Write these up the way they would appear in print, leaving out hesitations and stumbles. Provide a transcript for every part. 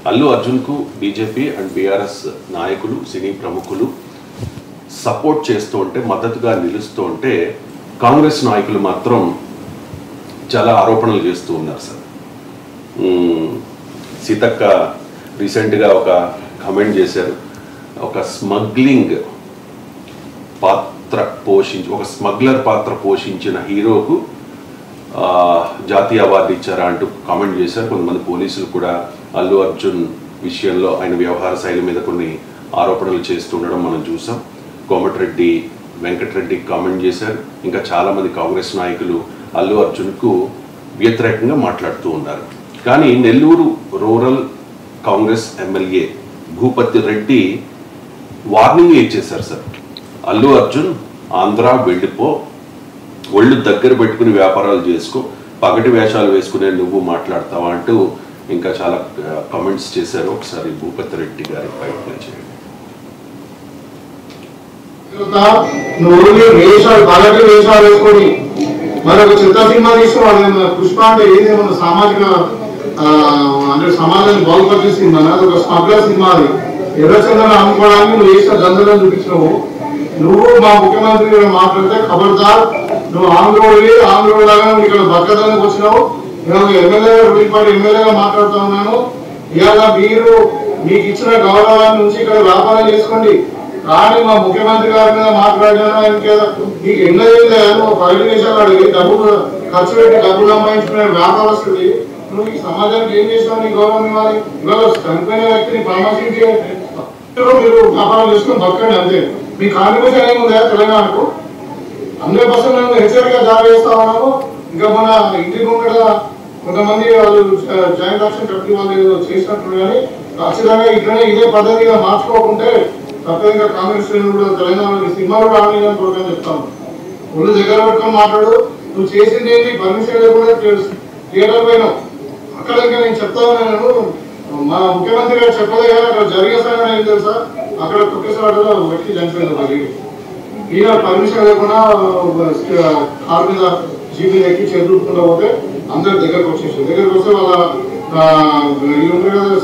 Allu అర్జున్కు BJP and BRS నాయకులు సినీ ప్రముఖులు support చేస్తూ ఉంటే, మద్దతుగా నిలుస్తూ ఉంటే, కాంగ్రెస్ నాయకులు మాత్రం చాలా ఆరోపణలు చేస్తూ ఉన్నారు సార్. సీతక్క రీసెంట్గా ఒక కమెంట్ చేశారు. ఒక స్మగ్లింగ్ పాత్ర ఒక స్మగ్లర్ పాత్ర పోషించిన హీరోకు జాతీయ అవార్డు ఇచ్చారా అంటూ కామెంట్ చేశారు. కొంతమంది పోలీసులు కూడా అల్లు అర్జున్ విషయంలో ఆయన వ్యవహార శైలి మీద కొన్ని ఆరోపణలు చేస్తూ ఉండడం మనం చూసాం. కోమటిరెడ్డి వెంకటరెడ్డి కామెంట్ చేశారు. ఇంకా చాలామంది కాంగ్రెస్ నాయకులు అల్లు అర్జున్కు వ్యతిరేకంగా మాట్లాడుతూ ఉన్నారు. కానీ Nellore rural Congress MLA Bhupathi Reddy warning ఇచ్చేశారు సార్. అల్లు అర్జున్ ఆంధ్ర వెళ్ళిపో, ఒళ్ళు దగ్గర పెట్టుకుని వ్యాపారాలు చేసుకో, పగటి వేషాలు వేసుకునే నువ్వు మాట్లాడతావా అంటూ ఇంకా చాలా కామెంట్స్ చేశారు. ఒకసారి భూపతి రెడ్డి గారి ప్రయత్నం చేయండి. వేషాలు వేసుకొని మరొక చిత్ర సినిమా తీసుకుని పుష్ప అంటే ఏదేమన్నా సామాజిక అంటే సమాజాన్ని బాగుపరిచే సినిమా, ఒక స్మగ్లర్ సినిమా. అది ఎర్రచందనం అమ్ముకోవడానికి నువ్వు వేసిన దందలను చూపించినావు. నువ్వు మా ముఖ్యమంత్రి మాట్లాడితే ఖబర్దార్, నువ్వు ఆంధ్రోలాగా ఇక్కడ బతకడానికి వచ్చినావు. నేను ఎమ్మెల్యేగా రూలిపాటి ఎమ్మెల్యేగా మాట్లాడుతూ ఉన్నాను. ఇవాళ మీరు మీకు ఇచ్చిన గౌరవాన్ని నుంచి ఇక్కడ వ్యాపారం చేసుకోండి. కానీ మా ముఖ్యమంత్రి గారి మీద మాట్లాడినా ఇంకేదో నీకు ఎన్నో నువ్వు పైలు వేసావు, అడిగి డబ్బులు ఖర్చు పెట్టి డబ్బులు సంపాదించుకునే వ్యాపారస్తుడి. నువ్వు ఈ సమాజానికి ఏం చేసావు? నీ గౌరవం ఇవ్వాలి. ఇవాళ చనిపోయిన వ్యక్తిని పరామర్శించే మీరు వ్యాపారం చేసుకుని బతకండి అంతే. మీ కాంట్రిబ్యూషన్ ఏముందా తెలంగాణకు? 100% మేము హెచ్చరిక జారీ చేస్తా ఉన్నాము. ఇంకా మన ఇంటి ముంగడ కొంతమంది వాళ్ళు జాయింట్ యాక్షన్ కమిటీ వాళ్ళు ఏదో చేసినట్టు, కానీ ఖచ్చితంగా ఇట్లనే ఇదే పద్ధతిగా మార్చుకోకుంటే తప్పనిగా కాంగ్రెస్ కూడా తెలంగాణ సినిమాలు రావాలని కోరుకొని చెప్తాను. ఒళ్ళు దగ్గర పెట్టుకొని మాట్లాడు. నువ్వు చేసింది ఏంటి? పర్మిషన్ లేకుండా థియేటర్ పోయినావు. అక్కడ ఇంకా నేను చెప్తా ఉన్నాను, మా ముఖ్యమంత్రి గారు చెప్పలే కానీ అక్కడ జరిగే సంఘటన ఏం తెలుసా? అక్కడ తొక్కేసాడలో వ్యక్తి చనిపోయింది. ఈయన పర్మిషన్ లేకుండా కార్ మీద జీపీ ఎక్కి చేతుకుంటూ పోతే అందరు దగ్గరకు వచ్చేసారు. దగ్గరకు వస్తే వాళ్ళ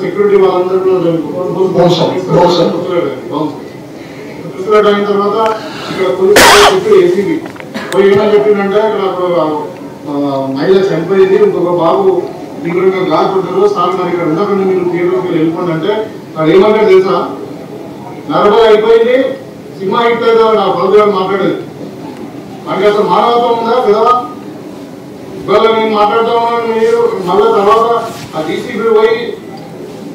సెక్యూరిటీ వాళ్ళందరూ అయిన తర్వాత ఇక్కడ పోలీసు ఏసీబీ పోయి ఏమని చెప్పిందంటే, ఇక్కడ మహిళ చనిపోయింది, ఇంకొక బాబు తీవ్రంగా గాయపడ్డారు, సార్ మరి ఇక్కడ ఉండకుండా మీరు థియేటర్కి వెళ్ళిపోండి అంటే వాడు ఏమంటే తెలుసా? నరబలి అయిపోయింది, సినిమా హిట్ అయితే నా ప్రభుత్వం మాట్లాడేది. మనకి అసలు మానవత్వం ఉందా కదా? ఇవాళ నేను మాట్లాడుతూ ఉన్నాను, మీరు మళ్ళీ తర్వాత ఆ డీసీబీ పోయి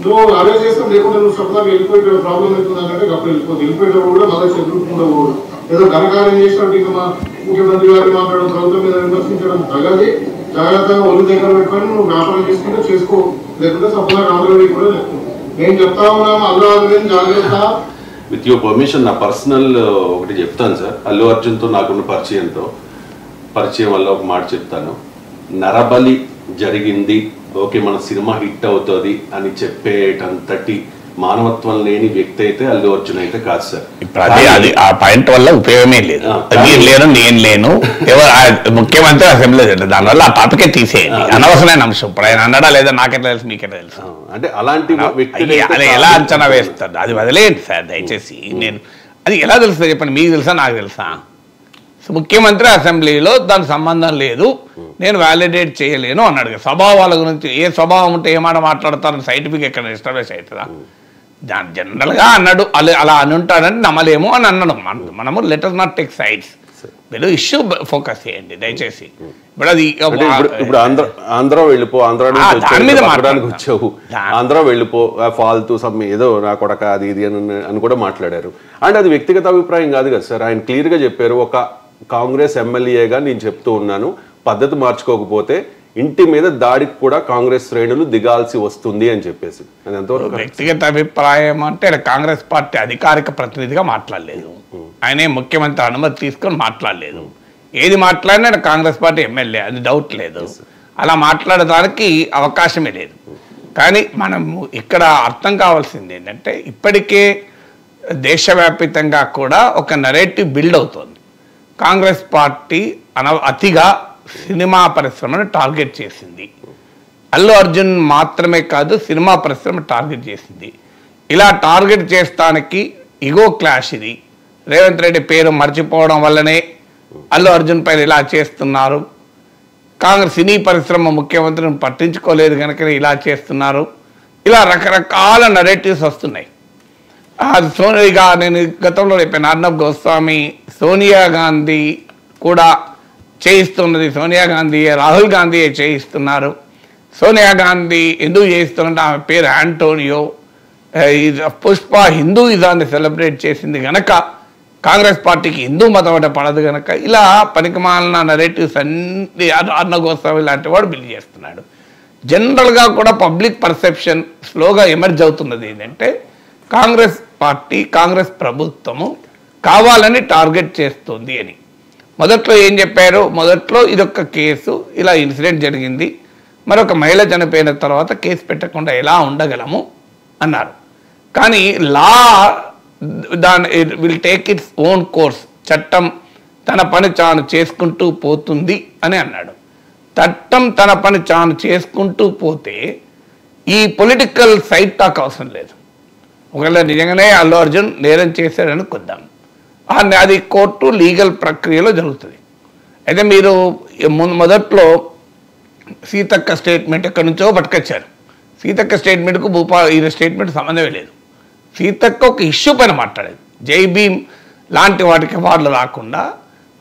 నువ్వు అరెస్ట్ చేస్తాం లేకుండా నువ్వు చెప్పడానికి వెళ్ళిపోయి ప్రాబ్లం అవుతుందంటే అప్పుడు వెళ్ళిపోయేటప్పుడు కూడా మళ్ళీ చదువుకుంటూ పోడు. ఏదో ఘనకార్యం చేసినట్టు ఇంకా మా ముఖ్యమంత్రి గారు మాట్లాడడం, ప్రభుత్వం మీద విమర్శించడం తగది. జాగ్రత్తగా ఒళ్ళు దగ్గర పెట్టుకొని నువ్వు వ్యాపారం చేసుకుంటే చేసుకో, లేకుంటే సపోజ్ ఆంధ్రప్రదేశ్ కూడా చెప్తాను. నేను చెప్తా ఉన్నాము అల్లు అర్జున్ జాగ్రత్త. విత్ యువర్ పర్మిషన్ నా పర్సనల్ ఒకటి చెప్తాను సార్. అల్లు అర్జున్తో నాకున్న పరిచయం వల్ల ఒక మాట చెప్తాను. నరబలి జరిగింది, ఓకే మన సినిమా హిట్ అవుతుంది అని చెప్పేటంతటి మానవత్వం లేని వ్యక్తి అయితే అల్లు అర్జున్ అయితే కాదు సార్. అది ఆ పాయింట్ వల్ల ఉపయోగమే లేదు. మీరు లేను, నేను లేను, ముఖ్యమంత్రి అసెంబ్లీ దానివల్ల ఆ టాపికే తీసేయండి. అనవసరమైన అంశం. ఇప్పుడు ఆయన అన్నడా లేదా నాకెట్లా తెలుసు, మీకెట్లా తెలుసు? అంటే అలాంటి అది ఎలా అంచనా వేస్తారు? అది వదిలేయండి సార్ దయచేసి. నేను అది ఎలా తెలుస్తుంది చెప్పండి? మీకు తెలుసా, నాకు తెలుసా? ముఖ్యమంత్రి అసెంబ్లీలో దానికి సంబంధం లేదు, నేను వ్యాలిడేట్ చేయలేను అన్నాడు. స్వభావాల గురించి ఏ స్వభావం ఉంటే ఏ మాట మాట్లాడతారని సైంటిఫిక్ ఎక్కడ ఎస్టాబ్లిష్ అవుతుందా? దాని జనరల్గా అన్నాడు, అలా అని ఉంటాడని నమ్మలేము అని అన్నాడు. మనము లెటర్ నాట్ టేక్ సైడ్స్, మీరు ఇష్యూ ఫోకస్ చేయండి దయచేసి. ఇప్పుడు అది ఇప్పుడు ఆంధ్ర వెళ్ళిపో, ఆంధ్ర మాట్లాడడానికి వచ్చావు, ఆంధ్ర వెళ్ళిపో, ఫాల్తూ సమ్ ఏదో నా కొడక అది ఇది అని కూడా మాట్లాడారు. అండ్ అది వ్యక్తిగత అభిప్రాయం కాదు కదా సార్. ఆయన క్లియర్గా చెప్పారు, ఒక కాంగ్రెస్ ఎమ్మెల్యేగా నేను చెప్తూ ఉన్నాను, పద్ధతి మార్చుకోకపోతే ఇంటి మీద దాడికి కూడా కాంగ్రెస్ శ్రేణులు దిగాల్సి వస్తుంది అని చెప్పేసి. అది ఎంతవరకు వ్యక్తిగత అభిప్రాయం అంటే కాంగ్రెస్ పార్టీ అధికారిక ప్రతినిధిగా మాట్లాడలేదు, ఆయనే ముఖ్యమంత్రి అనుమతి తీసుకొని మాట్లాడలేదు. ఏది మాట్లాడినా కాంగ్రెస్ పార్టీ ఎమ్మెల్యే, అది డౌట్ లేదు. అలా మాట్లాడడానికి అవకాశమే లేదు. కానీ మనము ఇక్కడ అర్థం కావాల్సింది ఏంటంటే, ఇప్పటికే దేశవ్యాప్తంగా కూడా ఒక నరేటివ్ బిల్డ్ అవుతుంది. కాంగ్రెస్ పార్టీ అతిగా సినిమా పరిశ్రమను టార్గెట్ చేసింది. అల్లు అర్జున్ మాత్రమే కాదు సినిమా పరిశ్రమ టార్గెట్ చేసింది. ఇలా టార్గెట్ చేస్తానికి ఇగో క్లాష్ ఇది. రేవంత్ రెడ్డి పేరు మర్చిపోవడం వల్లనే అల్లు అర్జున్ పైన ఇలా చేస్తున్నారు. కాంగ్రెస్ సినీ పరిశ్రమ ముఖ్యమంత్రిని పట్టించుకోలేదు కనుక ఇలా చేస్తున్నారు. ఇలా రకరకాల నరేటివ్స్ వస్తున్నాయి. సోనియా, నేను గతంలో చెప్పాను, అర్నబ్ గోస్వామి సోనియా గాంధీ కూడా చేయిస్తున్నది, సోనియా గాంధీ రాహుల్ గాంధీ చేయిస్తున్నారు. సోనియా గాంధీ ఎందుకు చేయిస్తున్నట్టు ఆమె పేరు ఆంటోనియో. పుష్ప హిందూయిజాన్ని సెలబ్రేట్ చేసింది గనక కాంగ్రెస్ పార్టీకి హిందూ మతం అంటే పడదు కనుక ఇలా పనికిమాలిన నరేటివ్స్ అన్ని అర్నబ్ గోస్వామి లాంటి వాడు బిల్డ్ చేస్తున్నాడు. జనరల్గా కూడా పబ్లిక్ పర్సెప్షన్ స్లోగా ఎమర్జ్ అవుతున్నది ఏంటంటే కాంగ్రెస్ పార్టీ, కాంగ్రెస్ ప్రభుత్వము కావాలని టార్గెట్ చేస్తుంది అని. మొదట్లో ఏం చెప్పారు, మొదట్లో ఇదొక కేసు, ఇలా ఇన్సిడెంట్ జరిగింది, మరొక మహిళ చనిపోయిన తర్వాత కేసు పెట్టకుండా ఎలా ఉండగలము అన్నారు. కానీ law will take its own course, చట్టం తన పని తాను చేసుకుంటూ పోతుంది అని అన్నాడు. చట్టం తన పని తాను చేసుకుంటూ పోతే ఈ పొలిటికల్ సైడ్ టాక్ అవసరం లేదు. ఒకవేళ నిజంగానే అల్లు అర్జున్ నేరం చేశాడని కొద్దాం, అది కోర్టు లీగల్ ప్రక్రియలో జరుగుతుంది. అయితే మీరు మొదట్లో సీతక్క స్టేట్మెంట్ ఎక్కడి నుంచో పట్టుకొచ్చారు. సీతక్క స్టేట్మెంట్కు ఈయన స్టేట్మెంట్ సంబంధమే లేదు. సీతక్క ఒక ఇష్యూ పైన మాట్లాడేది. జై భీమ్ లాంటి వాటికి అవార్డులు రాకుండా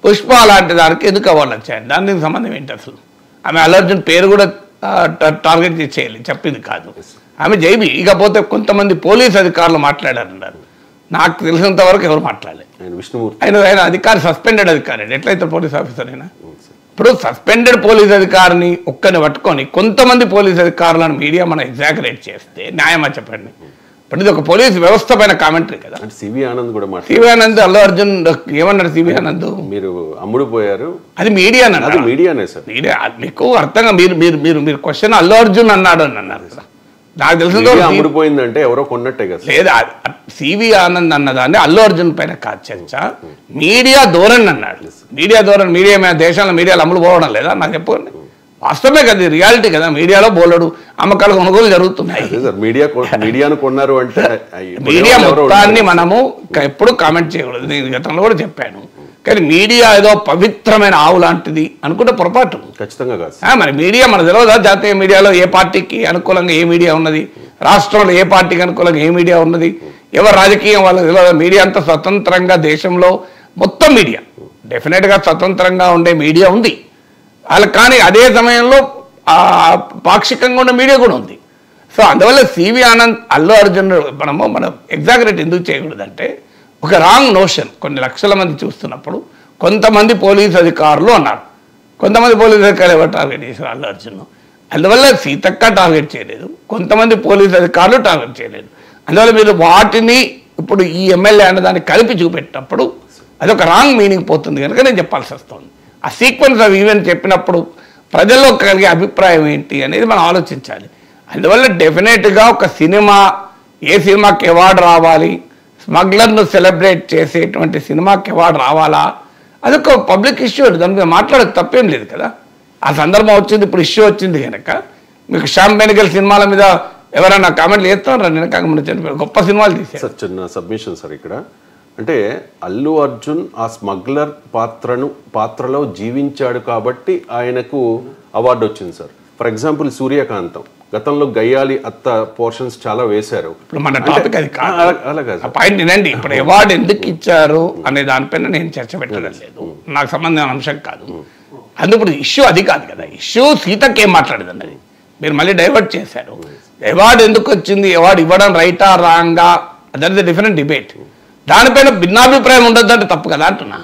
పుష్ప లాంటి దానికి ఎందుకు అవార్డులు వచ్చాయి, దానికి సంబంధం ఏంటి అసలు? ఆమె అల్లు అర్జున్ పేరు కూడా టార్గెట్ చేయాలి, చెప్పింది కాదు ఆమె జైబీ. ఇకపోతే కొంతమంది పోలీస్ అధికారులు మాట్లాడారన్నారు. నాకు తెలిసినంత వరకు ఎవరు మాట్లాడలేదు. ఆయన అధికారి సస్పెండెడ్ అధికారి, ఎట్లయితే పోలీస్ ఆఫీసర్ అయినా. ఇప్పుడు సస్పెండెడ్ పోలీస్ అధికారిని ఒక్కరిని పట్టుకొని కొంతమంది పోలీస్ అధికారులను మీడియా మనం ఎగ్జాగరేట్ చేస్తే న్యాయమా చెప్పండి? ఇప్పుడు ఇది ఒక పోలీస్ వ్యవస్థ పైన కామెంటరీ కదా. సివి ఆనంద్ కూడా సివి ఆనంద్ అల్లు అర్జున్ ఏమన్నాడు? సివి ఆనంద్ మీరు అమ్ముడు పోయారు, అది మీడియానే. మీడియానే సార్, మీడియా మీకు అర్థంగా మీరు క్వశ్చన్ అల్లు అర్జున్ అన్నాడు అని అన్నారు కదా. నాకు తెలిసిన అమ్ముడుపోయిందంటే ఎవరో కొన్నట్టే కదా. లేదా సివి ఆనంద్ అన్నదాన్ని అల్లు అర్జున్ పైన కాదు చర్చ, మీడియా ధోరణి అన్నాడు. మీడియా ధోరణి, మీడియా దేశంలో మీడియాలో అమ్ముడు పోవడం లేదా? నాకు చెప్పండి, వాస్తవమే కదా, రియాలిటీ కదా. మీడియాలో బోలెడు అమ్మకాలు కొనుగోలు జరుగుతున్నాయి. మీడియాను కొన్నారు అంటే మీడియా మొత్తాన్ని మనము ఎప్పుడు కామెంట్ చేయకూడదు. నేను గతంలో కూడా చెప్పాను. కానీ మీడియా ఏదో పవిత్రమైన ఆవు లాంటిది అనుకుంటే పొరపాటు. ఖచ్చితంగా కాదు. మరి మీడియా మన తెలియదా? జాతీయ మీడియాలో ఏ పార్టీకి అనుకూలంగా ఏ మీడియా ఉన్నది, రాష్ట్రంలో ఏ పార్టీకి అనుకూలంగా ఏ మీడియా ఉన్నది, ఎవరు రాజకీయం వాళ్ళకి తెలియదా? మీడియా అంతా స్వతంత్రంగా దేశంలో మొత్తం మీడియా డెఫినెట్గా స్వతంత్రంగా ఉండే మీడియా ఉంది వాళ్ళకి. కానీ అదే సమయంలో పాక్షికంగా ఉన్న మీడియా కూడా ఉంది. సో అందువల్ల సివి ఆనంద్ అల్లు అర్జున్ మనం ఎగ్జాగరేట్ ఎందుకు చేయకూడదంటే ఒక రాంగ్ నోషన్. కొన్ని లక్షల మంది చూస్తున్నప్పుడు కొంతమంది పోలీస్ అధికారులు అన్నారు, కొంతమంది పోలీస్ అధికారులు ఎవరు టార్గెట్ చేశారు? అల్లు అర్జున్. అందువల్ల సీతక్క టార్గెట్ చేయలేదు, కొంతమంది పోలీస్ అధికారులు టార్గెట్ చేయలేదు. అందువల్ల మీరు వాటిని ఇప్పుడు ఈ ఎమ్మెల్యే అన్నదాన్ని కలిపి చూపెట్టినప్పుడు అదొక రాంగ్ మీనింగ్ పోతుంది కనుక నేను చెప్పాల్సి వస్తుంది. ఆ సీక్వెన్స్ ఆఫ్ ఈవెంట్ చెప్పినప్పుడు ప్రజల్లో కలిగే అభిప్రాయం ఏంటి అనేది మనం ఆలోచించాలి. అందువల్ల డెఫినెట్గా ఒక సినిమా, ఏ సినిమాకి అవార్డు రావాలి, స్మగ్లర్ను సెలబ్రేట్ చేసేటువంటి సినిమాకి అవార్డు రావాలా, అదొక పబ్లిక్ ఇష్యూ. దాని మీద మాట్లాడక తప్పేం లేదు కదా. ఆ సందర్భం వచ్చింది, ఇప్పుడు ఇష్యూ వచ్చింది కనుక మీకు శ్యామ్ బెనగల్ సినిమాల మీద ఎవరైనా కామెంట్లు చేస్తారా? నేను కాక గొప్ప సినిమాలు తీశారు. సార్ చిన్న సబ్మిషన్ సార్ ఇక్కడ, అంటే అల్లు అర్జున్ ఆ స్మగ్లర్ పాత్రలో జీవించాడు కాబట్టి ఆయనకు అవార్డు వచ్చింది సార్. ఫర్ ఎగ్జాంపుల్ సూర్యకాంతం గతంలో గయ్యాలి అత్త పోర్షన్స్ చాలా వేశారు. ఇప్పుడు మన టాపిక్ అది కాదు, పాయింట్ వినండి. ఇప్పుడు అవార్డు ఎందుకు ఇచ్చారు అనే దానిపైన నేను చర్చ పెట్టడం లేదు, నాకు సంబంధం అంశం కాదు. అందుకు ఇష్యూ అది కాదు కదా. ఇష్యూ సీతకి ఏం మాట్లాడదండి, అది మీరు మళ్ళీ డైవర్ట్ చేశారు. అవార్డు ఎందుకు వచ్చింది, అవార్డు ఇవ్వడం రైటా రాంగా, that is a different debate. దానిపైన భిన్నాభిప్రాయం ఉండొద్దు అంటే తప్పు కదా అంటున్నా.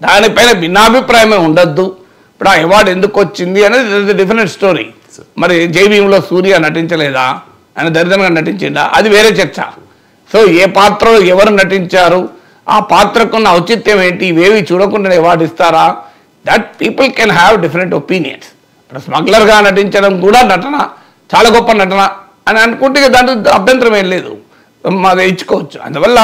దానిపైన భిన్నాభిప్రాయమే ఉండొద్దు. ఇప్పుడు ఆ అవార్డు ఎందుకు వచ్చింది అనేది డిఫరెంట్ స్టోరీ. మరి జైభీంలో సూర్య నటించలేదా, ఆయన దరిద్రంగా నటించిందా, అది వేరే చర్చ. సో ఏ పాత్రలో ఎవరు నటించారు, ఆ పాత్రకున్న ఔచిత్యం ఏంటి, ఇవేవి చూడకుండా అవార్డు ఇస్తారా? That people can have different opinions. ఇప్పుడు స్మగ్లర్గా నటించడం కూడా నటన, చాలా గొప్ప నటన అని అనుకుంటే దాంట్లో అభ్యంతరం ఏం లేదు, మాది ఇచ్చుకోవచ్చు. అందువల్ల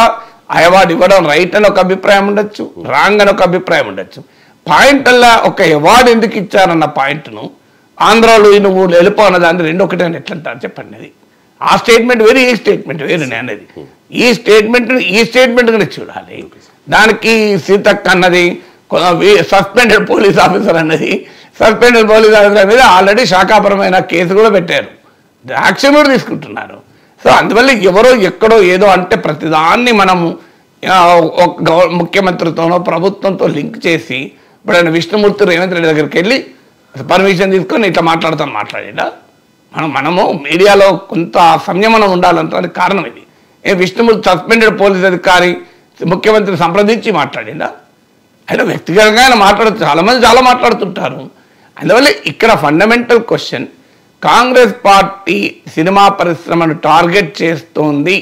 ఆ అవార్డు ఇవ్వడం రైట్ అని ఒక అభిప్రాయం ఉండొచ్చు, రాంగ్ అని ఒక అభిప్రాయం ఉండొచ్చు. పాయింట్ అలా ఒక అవార్డు ఎందుకు ఇచ్చారన్న పాయింట్ను ఆంధ్రాలో నువ్వు వెళ్ళిపోన్న దాన్ని రెండు ఒకటే అని ఎట్లా అంటారు చెప్పండి. అది ఆ స్టేట్మెంట్ వేరు, ఈ స్టేట్మెంట్ వేరు అనేది. ఈ స్టేట్మెంట్ కూడా చూడాలి. దానికి సీతక్క అన్నది సస్పెండెడ్ పోలీస్ ఆఫీసర్ అన్నది, సస్పెండెడ్ పోలీస్ ఆఫీసర్ మీద ఆల్రెడీ శాఖాపరమైన కేసు కూడా పెట్టారు, యాక్షన్ కూడా తీసుకుంటున్నారు. సో అందువల్ల ఎవరో ఎక్కడో ఏదో అంటే ప్రతిదాన్ని మనము ముఖ్యమంత్రితోనో ప్రభుత్వంతో లింక్ చేసి ఇప్పుడు ఆయన విష్ణుమూర్తి రేవంత్ రెడ్డి దగ్గరికి వెళ్ళి పర్మిషన్ తీసుకొని ఇట్లా మాట్లాడినా మనము మీడియాలో కొంత సంయమనం ఉండాలంటానికి కారణం ఇది. విష్ణుమూర్తి సస్పెండెడ్ పోలీస్ అధికారి ముఖ్యమంత్రి సంప్రదించి మాట్లాడిందా? ఆయన వ్యక్తిగతంగా ఆయన చాలామంది చాలా మాట్లాడుతుంటారు. అందువల్ల ఇక్కడ fundamental question, Congress party cinema పరిశ్రమను టార్గెట్ చేస్తోంది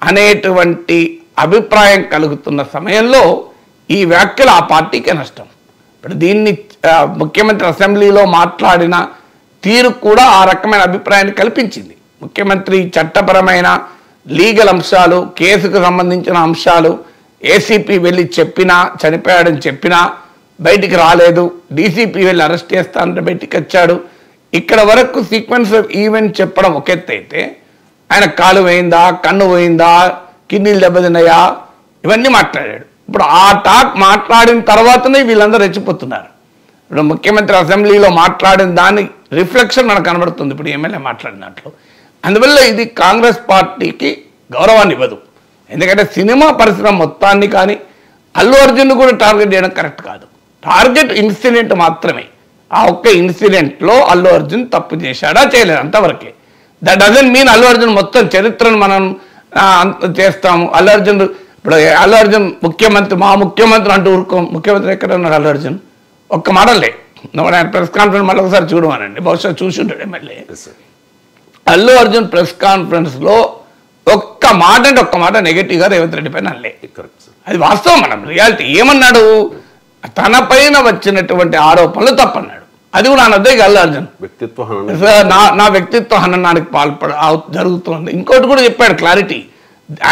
అనేటువంటి అభిప్రాయం కలుగుతున్న సమయంలో ఈ వ్యాఖ్యలు ఆ పార్టీకే నష్టం. ఇప్పుడు దీన్ని ముఖ్యమంత్రి అసెంబ్లీలో మాట్లాడిన తీరు కూడా ఆ రకమైన అభిప్రాయాన్ని కల్పించింది. ముఖ్యమంత్రి చట్టపరమైన లీగల్ అంశాలు, కేసుకు సంబంధించిన అంశాలు ఏసీపీ వెళ్ళి చెప్పినా, చనిపోయాడని చెప్పినా బయటికి రాలేదు, డీసీపీ వెళ్ళి అరెస్ట్ చేస్తానంటే బయటికి వచ్చాడు. ఇక్కడ వరకు సీక్వెన్స్ ఆఫ్ ఈవెంట్ చెప్పడం ఒక ఎత్తు అయితే, ఆయన కాలు పోయిందా, కన్ను పోయిందా, కిడ్నీలు దెబ్బతిన్నాయా, ఇవన్నీ మాట్లాడాడు. ఇప్పుడు ఆ టాక్ మాట్లాడిన తర్వాతనే వీళ్ళందరూ రెచ్చిపోతున్నారు. ఇప్పుడు ముఖ్యమంత్రి అసెంబ్లీలో మాట్లాడిన దాని రిఫ్లెక్షన్ మనకు కనబడుతుంది ఇప్పుడు ఎమ్మెల్యే మాట్లాడినట్లు. అందువల్ల ఇది కాంగ్రెస్ పార్టీకి గౌరవాన్ని ఇవ్వదు. ఎందుకంటే సినిమా పరిశ్రమ మొత్తాన్ని కానీ అల్లు అర్జున్ కూడా టార్గెట్ చేయడం కరెక్ట్ కాదు. టార్గెట్ ఇన్సిడెంట్ మాత్రమే. ఆ ఒక్క ఇన్సిడెంట్లో అల్లు అర్జున్ తప్పు చేశాడా చేయలేదు అంతవరకే. That doesn't mean Allu Arjun మొత్తం చరిత్రను మనం చేస్తాము. అల్లు అర్జున్ ఇప్పుడు అల్లు అర్జున్ మా ముఖ్యమంత్రి అంటూ ఊరుకోం. ముఖ్యమంత్రి ఎక్కడ ఉన్నాడు అల్లు అర్జున్? ఒక్క మాటలే ఆయన ప్రెస్ కాన్ఫరెన్స్ మళ్ళీ ఒకసారి చూడమనండి, బహుశా చూసి ఉంటాడు ఎమ్మెల్యే. అల్లు అర్జున్ ప్రెస్ కాన్ఫరెన్స్లో ఒక్క మాట నెగటివ్గా రేవంత్ రెడ్డి పైన అనలే. అది వాస్తవం, మనం రియాలిటీ. ఏమన్నాడు? తన పైన వచ్చినటువంటి ఆరోపణలు తప్పన్నాడు. అది కూడా అనొద్దే అల్లు అర్జున్ నా వ్యక్తిత్వ హననానికి జరుగుతుంది. ఇంకోటి కూడా చెప్పాడు clarity,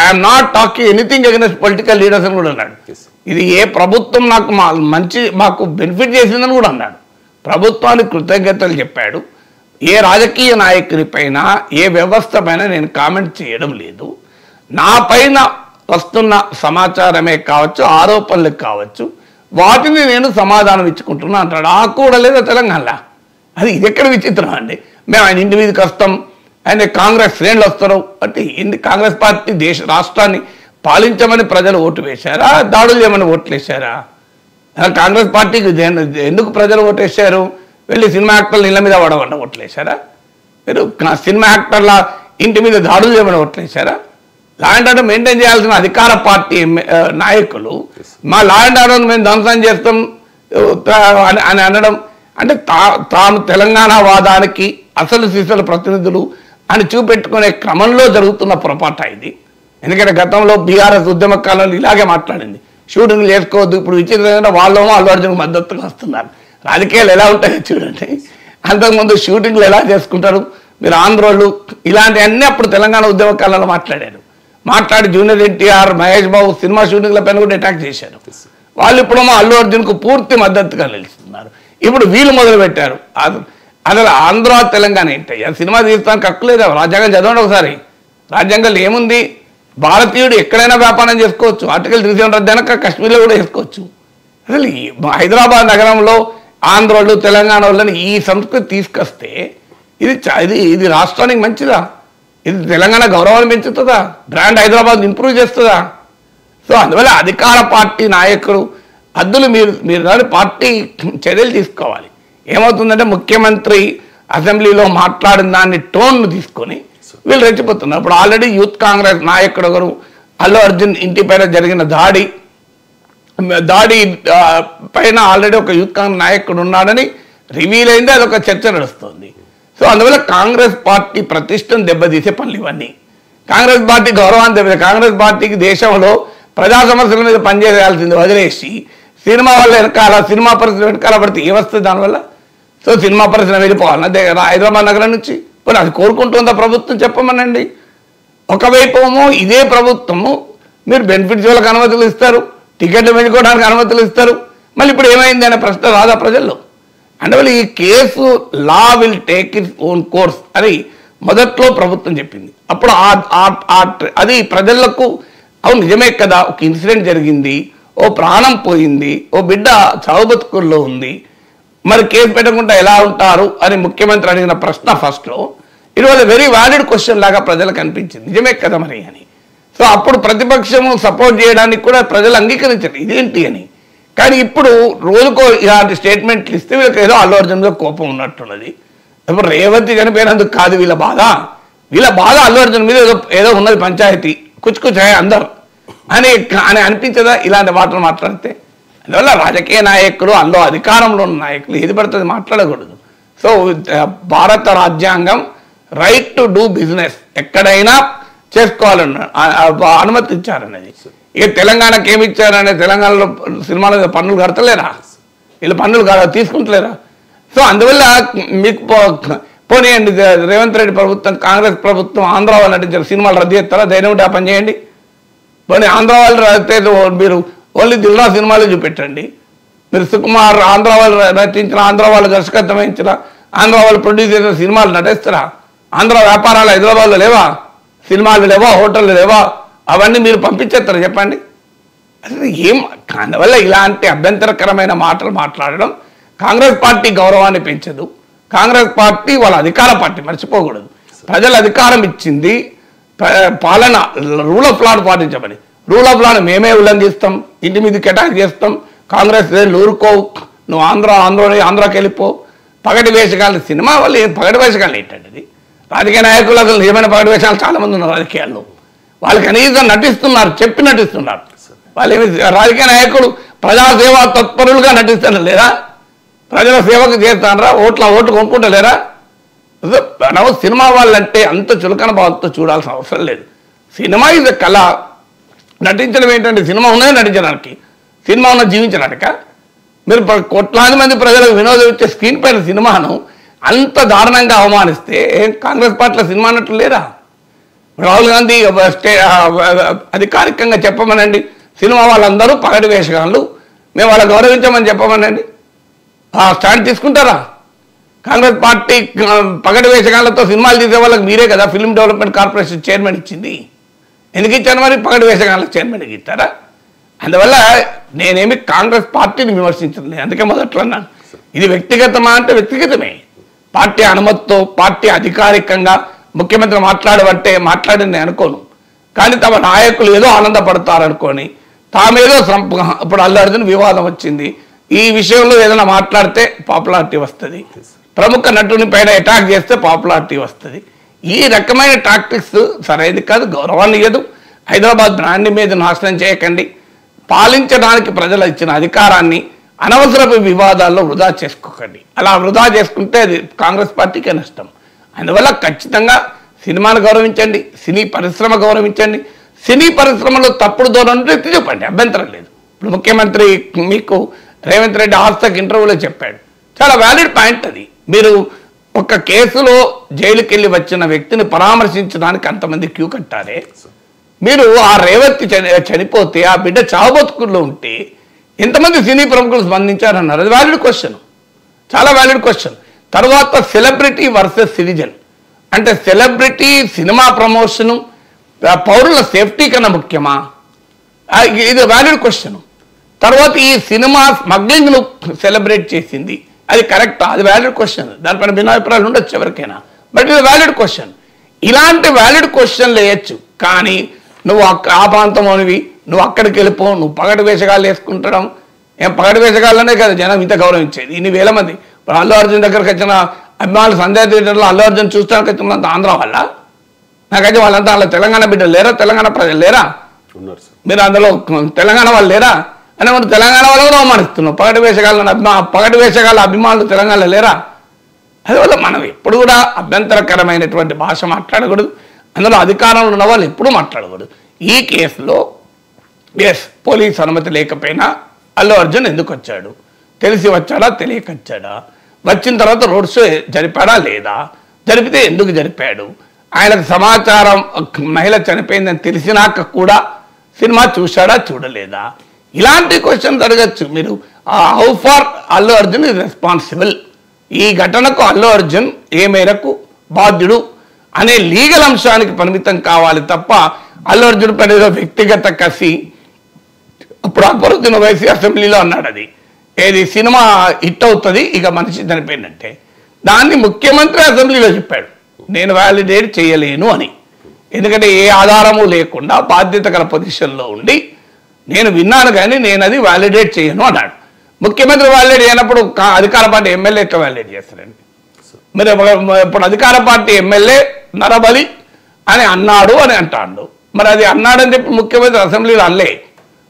I'm not talking anything against political leaders అని కూడా అన్నాడు. ఇది ఏ ప్రభుత్వం మాకు బెనిఫిట్ చేసిందని కూడా అన్నాడు. ప్రభుత్వానికి కృతజ్ఞతలు చెప్పాడు. ఏ రాజకీయ నాయకుని పైన, ఏ వ్యవస్థ పైన నేను కామెంట్ చేయడం లేదు. నా పైన వస్తున్న సమాచారమే కావచ్చు, ఆరోపణలు కావచ్చు, వాటిని నేను సమాధానం ఇచ్చుకుంటున్నా అంటాడు. ఆ కూడా లేదా తెలంగాణలో? అది ఇది ఎక్కడ విచిత్రం అండి. మేము ఆయన ఇంటి మీదకి వస్తాం, ఆయన కాంగ్రెస్ శ్రేణులు వస్తారు అంటే కాంగ్రెస్ పార్టీ రాష్ట్రాన్ని పాలించమని ప్రజలు ఓటు వేశారా, దాడులు చేయమని ఓట్లు వేశారా? కాంగ్రెస్ పార్టీకి ఎందుకు ప్రజలు ఓటు వేశారు? వెళ్ళి సినిమా యాక్టర్లు ఇళ్ళ మీద పడవన్న ఓట్లు వేశారా? మీరు సినిమా యాక్టర్ల ఇంటి మీద దాడులు చేయమని ఓట్లు వేశారా? లా అండ్ ఆర్డర్ మెయింటైన్ చేయాల్సిన అధికార పార్టీ నాయకులు మా లా అండ్ ఆర్డర్ మేము ధ్వంసం చేస్తాం అని అనడం అంటే తాను తెలంగాణ వాదానికి అసలు సిసలు ప్రతినిధులు అని చూపెట్టుకునే క్రమంలో జరుగుతున్న పొరపాట ఇది. ఎందుకంటే గతంలో బీఆర్ఎస్ ఉద్యమ కాలంలో ఇలాగే మాట్లాడింది, షూటింగ్లు చేసుకోవద్దు. ఇప్పుడు విచిత్రంగా వాళ్ళేమో అల్లు అర్జున్కి మద్దతుగా వస్తున్నారు. రాజకీయాలు ఎలా ఉంటాయో చూడండి. అంతకుముందు షూటింగ్లు ఎలా చేసుకుంటారు మీరు ఆంధ్రోళ్ళు, ఇలాంటివన్నీ అప్పుడు తెలంగాణ ఉద్యమ కాలంలో మాట్లాడి జూనియర్ ఎన్టీఆర్, మహేష్ బాబు సినిమా షూటింగ్ల పైన కూడా అటాక్ చేశారు. వాళ్ళు ఇప్పుడేమో అల్లు అర్జున్కు పూర్తి మద్దతుగా నిలుస్తున్నారు. ఇప్పుడు వీళ్ళు మొదలుపెట్టారు. అసలు ఆంధ్ర తెలంగాణ ఏంటయ్యా? సినిమా తీస్తానికి హక్కు లేదా? రాజ్యాంగం చదవండి ఒకసారి. రాజ్యాంగంలో ఏముంది? భారతీయుడు ఎక్కడైనా వ్యాపారం చేసుకోవచ్చు. ఆర్టికల్ 370 రద్దు వెనక కాశ్మీర్లో కూడా చేసుకోవచ్చు. అసలు హైదరాబాద్ నగరంలో ఆంధ్రోళ్ళు, తెలంగాణ వాళ్ళని ఈ సంస్కృతి తీసుకొస్తే ఇది రాష్ట్రానికి మంచిదా? ఇది తెలంగాణ గౌరవాన్ని పెంచుతుందా? బ్రాండ్ హైదరాబాద్ ఇంప్రూవ్ చేస్తుందా? సో అందువల్ల అధికార పార్టీ నాయకులు మీరు పార్టీ చర్యలు తీసుకోవాలి. ఏమవుతుందంటే ముఖ్యమంత్రి అసెంబ్లీలో మాట్లాడిన దాన్ని టోన్ను తీసుకొని వీళ్ళు రెచ్చిపోతున్నారు. ఇప్పుడు ఆల్రెడీ యూత్ కాంగ్రెస్ నాయకుడు ఒకరు అల్లు అర్జున్ ఇంటి పైన జరిగిన దాడి పైన ఆల్రెడీ ఒక యూత్ కాంగ్రెస్ నాయకుడు ఉన్నాడని రివీల్ అయింది. అదొక చర్చ నడుస్తుంది. సో అందువల్ల కాంగ్రెస్ పార్టీ ప్రతిష్టను దెబ్బతీసే పనులు ఇవన్నీ. కాంగ్రెస్ పార్టీ గౌరవాన్ని దెబ్బతీసే, కాంగ్రెస్ పార్టీకి దేశంలో ప్రజా సమస్యల మీద పనిచేయాల్సింది వదిలేసి సినిమా వల్ల వెనకాల, సినిమా పరిశ్రమ వెనకాల పడితే ఏమొస్తుంది దానివల్ల? సో సినిమా పరిశ్రమ వెళ్ళిపోవాలి హైదరాబాద్ నగరం నుంచి. మరి అది కోరుకుంటుందా ప్రభుత్వం? చెప్పమనండి. ఒకవైపు ఇదే ప్రభుత్వము మీరు బెనిఫిట్స్ వాళ్ళకి అనుమతులు ఇస్తారు, టికెట్లు పెంచుకోవడానికి అనుమతులు ఇస్తారు. మళ్ళీ ఇప్పుడు ఏమైంది అనే ప్రశ్న రాదా ప్రజల్లో? అందువల్ల ఈ case law will take its own course అని మొదట్లో ప్రభుత్వం చెప్పింది. అప్పుడు అది ప్రజలకు అవును నిజమే కదా, ఒక ఇన్సిడెంట్ జరిగింది, ఓ ప్రాణం పోయింది, ఓ బిడ్డ చావు బతుకుల్లో ఉంది, మరి కేసు పెట్టకుండా ఎలా ఉంటారు అని ముఖ్యమంత్రి అడిగిన ప్రశ్న ఫస్ట్లో it was very valid question లాగా ప్రజలకు అనిపించింది, నిజమే కదా మరి అని. సో అప్పుడు ప్రతిపక్షము సపోర్ట్ చేయడానికి కూడా ప్రజలు అంగీకరించారు ఇదేంటి అని. కానీ ఇప్పుడు రోజుకో ఇలాంటి స్టేట్మెంట్లు ఇస్తే వీళ్ళకి ఏదో అల్లు అర్జున్ మీద కోపం ఉన్నట్టున్నది. ఇప్పుడు రేవంత్ చనిపోయినందుకు కాదు వీళ్ళ బాధ అల్లు అర్జున్ మీద ఏదో ఉన్నది, పంచాయతీ కుచ్చుకుచ్చాయి అందరు అని అనిపించదా ఇలాంటి మాటలు మాట్లాడితే? అందువల్ల రాజకీయ నాయకులు, అందులో అధికారంలో ఉన్న నాయకులు ఏది పడుతుంది మాట్లాడకూడదు. సో భారత రాజ్యాంగం రైట్ టు డూ బిజినెస్ ఎక్కడైనా చేసుకోవాలన్న అనుమతి ఇచ్చారన్నది. ఇక తెలంగాణకి ఏమి ఇచ్చారనే, తెలంగాణలో సినిమాల మీద పన్నులు కడతలేరా వీళ్ళు, పన్నులు తీసుకుంటలేరా? సో అందువల్ల మీకు పోనీయండి, రేవంత్ రెడ్డి ప్రభుత్వం, కాంగ్రెస్ ప్రభుత్వం ఆంధ్ర వాళ్ళు నటించారు సినిమాలు రద్దు చేస్తారా? ధైర్యం ఉంటే ఆ పని చేయండి. పోనీ ఆంధ్ర వాళ్ళు రద్దు, మీరు ఓన్లీ దిల్రా సినిమాలు చూపెట్టండి. మీరు సుకుమార్ ఆంధ్ర వాళ్ళు నటించిన, ఆంధ్ర వాళ్ళు దర్శకత్వం వహించిన, ఆంధ్ర వాళ్ళు ప్రొడ్యూస్ చేసిన సినిమాలు నటిస్తారా? ఆంధ్ర వ్యాపారాలు హైదరాబాద్లో లేవా? సినిమాలు లేవా? హోటళ్ళు లేవా? అవన్నీ మీరు పంపించేస్తారా చెప్పండి? అసలు ఏం అందువల్ల ఇలాంటి అభ్యంతరకరమైన మాటలు మాట్లాడడం కాంగ్రెస్ పార్టీ గౌరవాన్ని పెంచదు. కాంగ్రెస్ పార్టీ వాళ్ళ అధికార పార్టీ, మర్చిపోకూడదు. ప్రజలు అధికారం ఇచ్చింది పాలన రూల్ ఆఫ్ లాను పాటించమని. రూల్ ఆఫ్ లాను మేమే ఉల్లంఘిస్తాం, ఇంటి మీదకి అటాక్ చేస్తాం, కాంగ్రెస్ ఊరుకోవు, నువ్వు ఆంధ్రాకి వెళ్ళిపో. పగటి వేషకాలు సినిమా వాళ్ళు పగటి వేషకాలు ఏంటండి? రాజకీయ నాయకులు అసలు నిజమైన పగటి వేషాలు చాలామంది ఉన్నారు రాజకీయాల్లో. వాళ్ళు కనీసం నటిస్తున్నారు, చెప్పి నటిస్తున్నారు. వాళ్ళు ఏమి రాజకీయ నాయకులు ప్రజాసేవా తత్పరులుగా నటిస్తారు లేదా? ప్రజల సేవకు చేస్తానరా? ఓట్లు కొనుక్కుంటలేరా? సినిమా వాళ్ళంటే అంత చులకన భావంతో చూడాల్సిన అవసరం లేదు. సినిమా ఇది కళ. నటించడం ఏంటంటే సినిమా ఉన్నది నటించడానికి, సినిమా ఉన్నది జీవించడానిక? మీరు కోట్లాది మంది ప్రజలకు వినోదం ఇచ్చే స్క్రీన్ పైన సినిమాను అంత దారుణంగా అవమానిస్తే కాంగ్రెస్ పార్టీలో సినిమా అన్నట్లు లేరా? రాహుల్ గాంధీ అధికారికంగా చెప్పమనండి, సినిమా వాళ్ళందరూ పగటి వేషగాళ్ళు, మేము వాళ్ళని గౌరవించమని చెప్పమనండి. ఆ స్టాండ్ తీసుకుంటారా? కాంగ్రెస్ పార్టీ పగటి వేషగాళ్ళతో సినిమాలు తీసే వాళ్ళకి మీరే కదా ఫిల్మ్ డెవలప్మెంట్ కార్పొరేషన్ చైర్మన్ ఇచ్చింది. ఎందుకు ఇచ్చాను మరి? పగటి వేషగాళ్ళకి చైర్మన్కి ఇస్తారా? అందువల్ల నేనేమి కాంగ్రెస్ పార్టీని విమర్శించలేదు. అందుకే మొదట్లో అన్నాను, ఇది వ్యక్తిగతమా అంటే వ్యక్తిగతమే. పార్టీ అనుమతితో, పార్టీ అధికారికంగా ముఖ్యమంత్రి మాట్లాడింది అనుకోను. కానీ తమ నాయకులు ఏదో ఆనందపడతారనుకొని తామేదో ఇప్పుడు అల్లు అర్జున్ వివాదం వచ్చింది, ఈ విషయంలో ఏదైనా మాట్లాడితే పాపులారిటీ వస్తుంది, ప్రముఖ నటుని పైన అటాక్ చేస్తే పాపులారిటీ వస్తుంది. ఈ రకమైన టాక్టిక్స్ సరైనది కాదు, గౌరవాన్ని ఇవ్వదు. హైదరాబాద్ బ్రాండ్ మీద నాశనం చేయకండి. పాలించడానికి ప్రజలు ఇచ్చిన అధికారాన్ని అనవసరపు వివాదాల్లో వృధా చేసుకోకండి. అలా వృధా చేసుకుంటే అది కాంగ్రెస్ పార్టీకే నష్టం. అందువల్ల ఖచ్చితంగా సినిమాను గౌరవించండి, సినీ పరిశ్రమ గౌరవించండి. సినీ పరిశ్రమలో తప్పుడు ధోరణి ఎత్తి చెప్పండి, అభ్యంతరం లేదు. ఇప్పుడు ముఖ్యమంత్రి మీకు రేవంత్ రెడ్డి ఆస్తక్ ఇంటర్వ్యూలో చెప్పాడు, చాలా వ్యాలిడ్ పాయింట్ అది. మీరు ఒక కేసులో జైలుకి వెళ్ళి వచ్చిన వ్యక్తిని పరామర్శించడానికి అంతమంది క్యూ కట్టారే, మీరు ఆ రేవంత్ చనిపోతే ఆ బిడ్డ చావుబతుకుల్లో ఉంటే ఎంతమంది సినీ ప్రముఖులు స్పందించారన్నారు? అది వ్యాలిడ్ క్వశ్చన్, చాలా వ్యాలిడ్ క్వశ్చన్. తర్వాత సెలబ్రిటీ వర్సెస్ సిటిజన్ అంటే సెలబ్రిటీ సినిమా ప్రమోషను పౌరుల సేఫ్టీ కన్నా ముఖ్యమా? ఇది వ్యాలిడ్ క్వశ్చన్. తర్వాత ఈ సినిమా స్మగ్లింగ్ను సెలబ్రేట్ చేసింది, అది కరెక్టా? అది వ్యాలిడ్ క్వశ్చన్. దానిపైన భిన్నాభిప్రాయాలు ఉండొచ్చు ఎవరికైనా, బట్ ఇది వ్యాలిడ్ క్వశ్చన్. ఇలాంటి వ్యాలిడ్ క్వశ్చన్లు వేయచ్చు. కానీ నువ్వు ఆ ప్రాంతంలోనివి, నువ్వు అక్కడికి వెళ్ళిపో, నువ్వు పగటి వేషగాళ్ళు వేసుకుంటడం, పగటి వేషగాళ్ళనే కదా జనం ఇంత గౌరవించేది. ఇన్ని వేల మంది అల్లు అర్జున్ దగ్గరికి వచ్చిన అభిమానులు సంజయ్ థియేటర్లో అల్లు అర్జున్ చూస్తానికి వచ్చినంత ఆంధ్ర వల్ల, నాకైతే వాళ్ళంతా వాళ్ళ తెలంగాణ బిడ్డలు లేరా? తెలంగాణ ప్రజలు లేరా? మీరు అందులో తెలంగాణ వాళ్ళు లేరా అని మనం తెలంగాణ వాళ్ళు కూడా అవమానిస్తున్నాం. పగటి వేషగాళ్ళ అభిమానులు తెలంగాణలో లేరా? అందువల్ల మనం ఎప్పుడు కూడా అభ్యంతరకరమైనటువంటి భాష మాట్లాడకూడదు. అందులో అధికారంలో ఉన్న వాళ్ళు ఎప్పుడూ మాట్లాడకూడదు. ఈ కేసులో పోలీస్ అనుమతి లేకపోయినా అల్లు అర్జున్ ఎందుకు వచ్చాడు? తెలిసి వచ్చాడా, తెలియక వచ్చాడా? వచ్చిన తర్వాత రోడ్ షో జరిపాడా లేదా? జరిపితే ఎందుకు జరిపాడు? ఆయనకు సమాచారం మహిళ చనిపోయిందని తెలిసినాక కూడా సినిమా చూశాడా, చూడలేదా? ఇలాంటి క్వశ్చన్స్ అడగచ్చు మీరు. How far Allu Arjun is responsible ఈ ఘటనకు అల్లు అర్జున్ ఏ మేరకు బాధ్యుడు అనే లీగల్ అంశానికి పరిమితం కావాలి తప్ప అల్లు అర్జున్ పైన ఏదో వ్యక్తిగత కసి. అప్పుడు అక్బరుద్దీన్ ఓవైసీ అసెంబ్లీలో అన్నాడు, అది ఏది సినిమా హిట్ అవుతుంది ఇక మనిషి చనిపోయిందంటే, దాన్ని ముఖ్యమంత్రి అసెంబ్లీలో చెప్పాడు నేను వ్యాలిడేట్ చేయలేను అని. ఎందుకంటే ఏ ఆధారము లేకుండా బాధ్యత గల పొజిషన్లో ఉండి నేను విన్నాను కానీ నేను అది వ్యాలిడేట్ చేయను అన్నాడు. ముఖ్యమంత్రి వ్యాలిడేట్ చేయనప్పుడు అధికార పార్టీ ఎమ్మెల్యే ఎట్లా వ్యాలిడేట్ చేస్తారండి? మరి ఇప్పుడు అధికార పార్టీ ఎమ్మెల్యే నరబలి అని అన్నాడు అని అంటాడు. మరి అది అన్నాడని చెప్పి ముఖ్యమంత్రి అసెంబ్లీలో అనలే.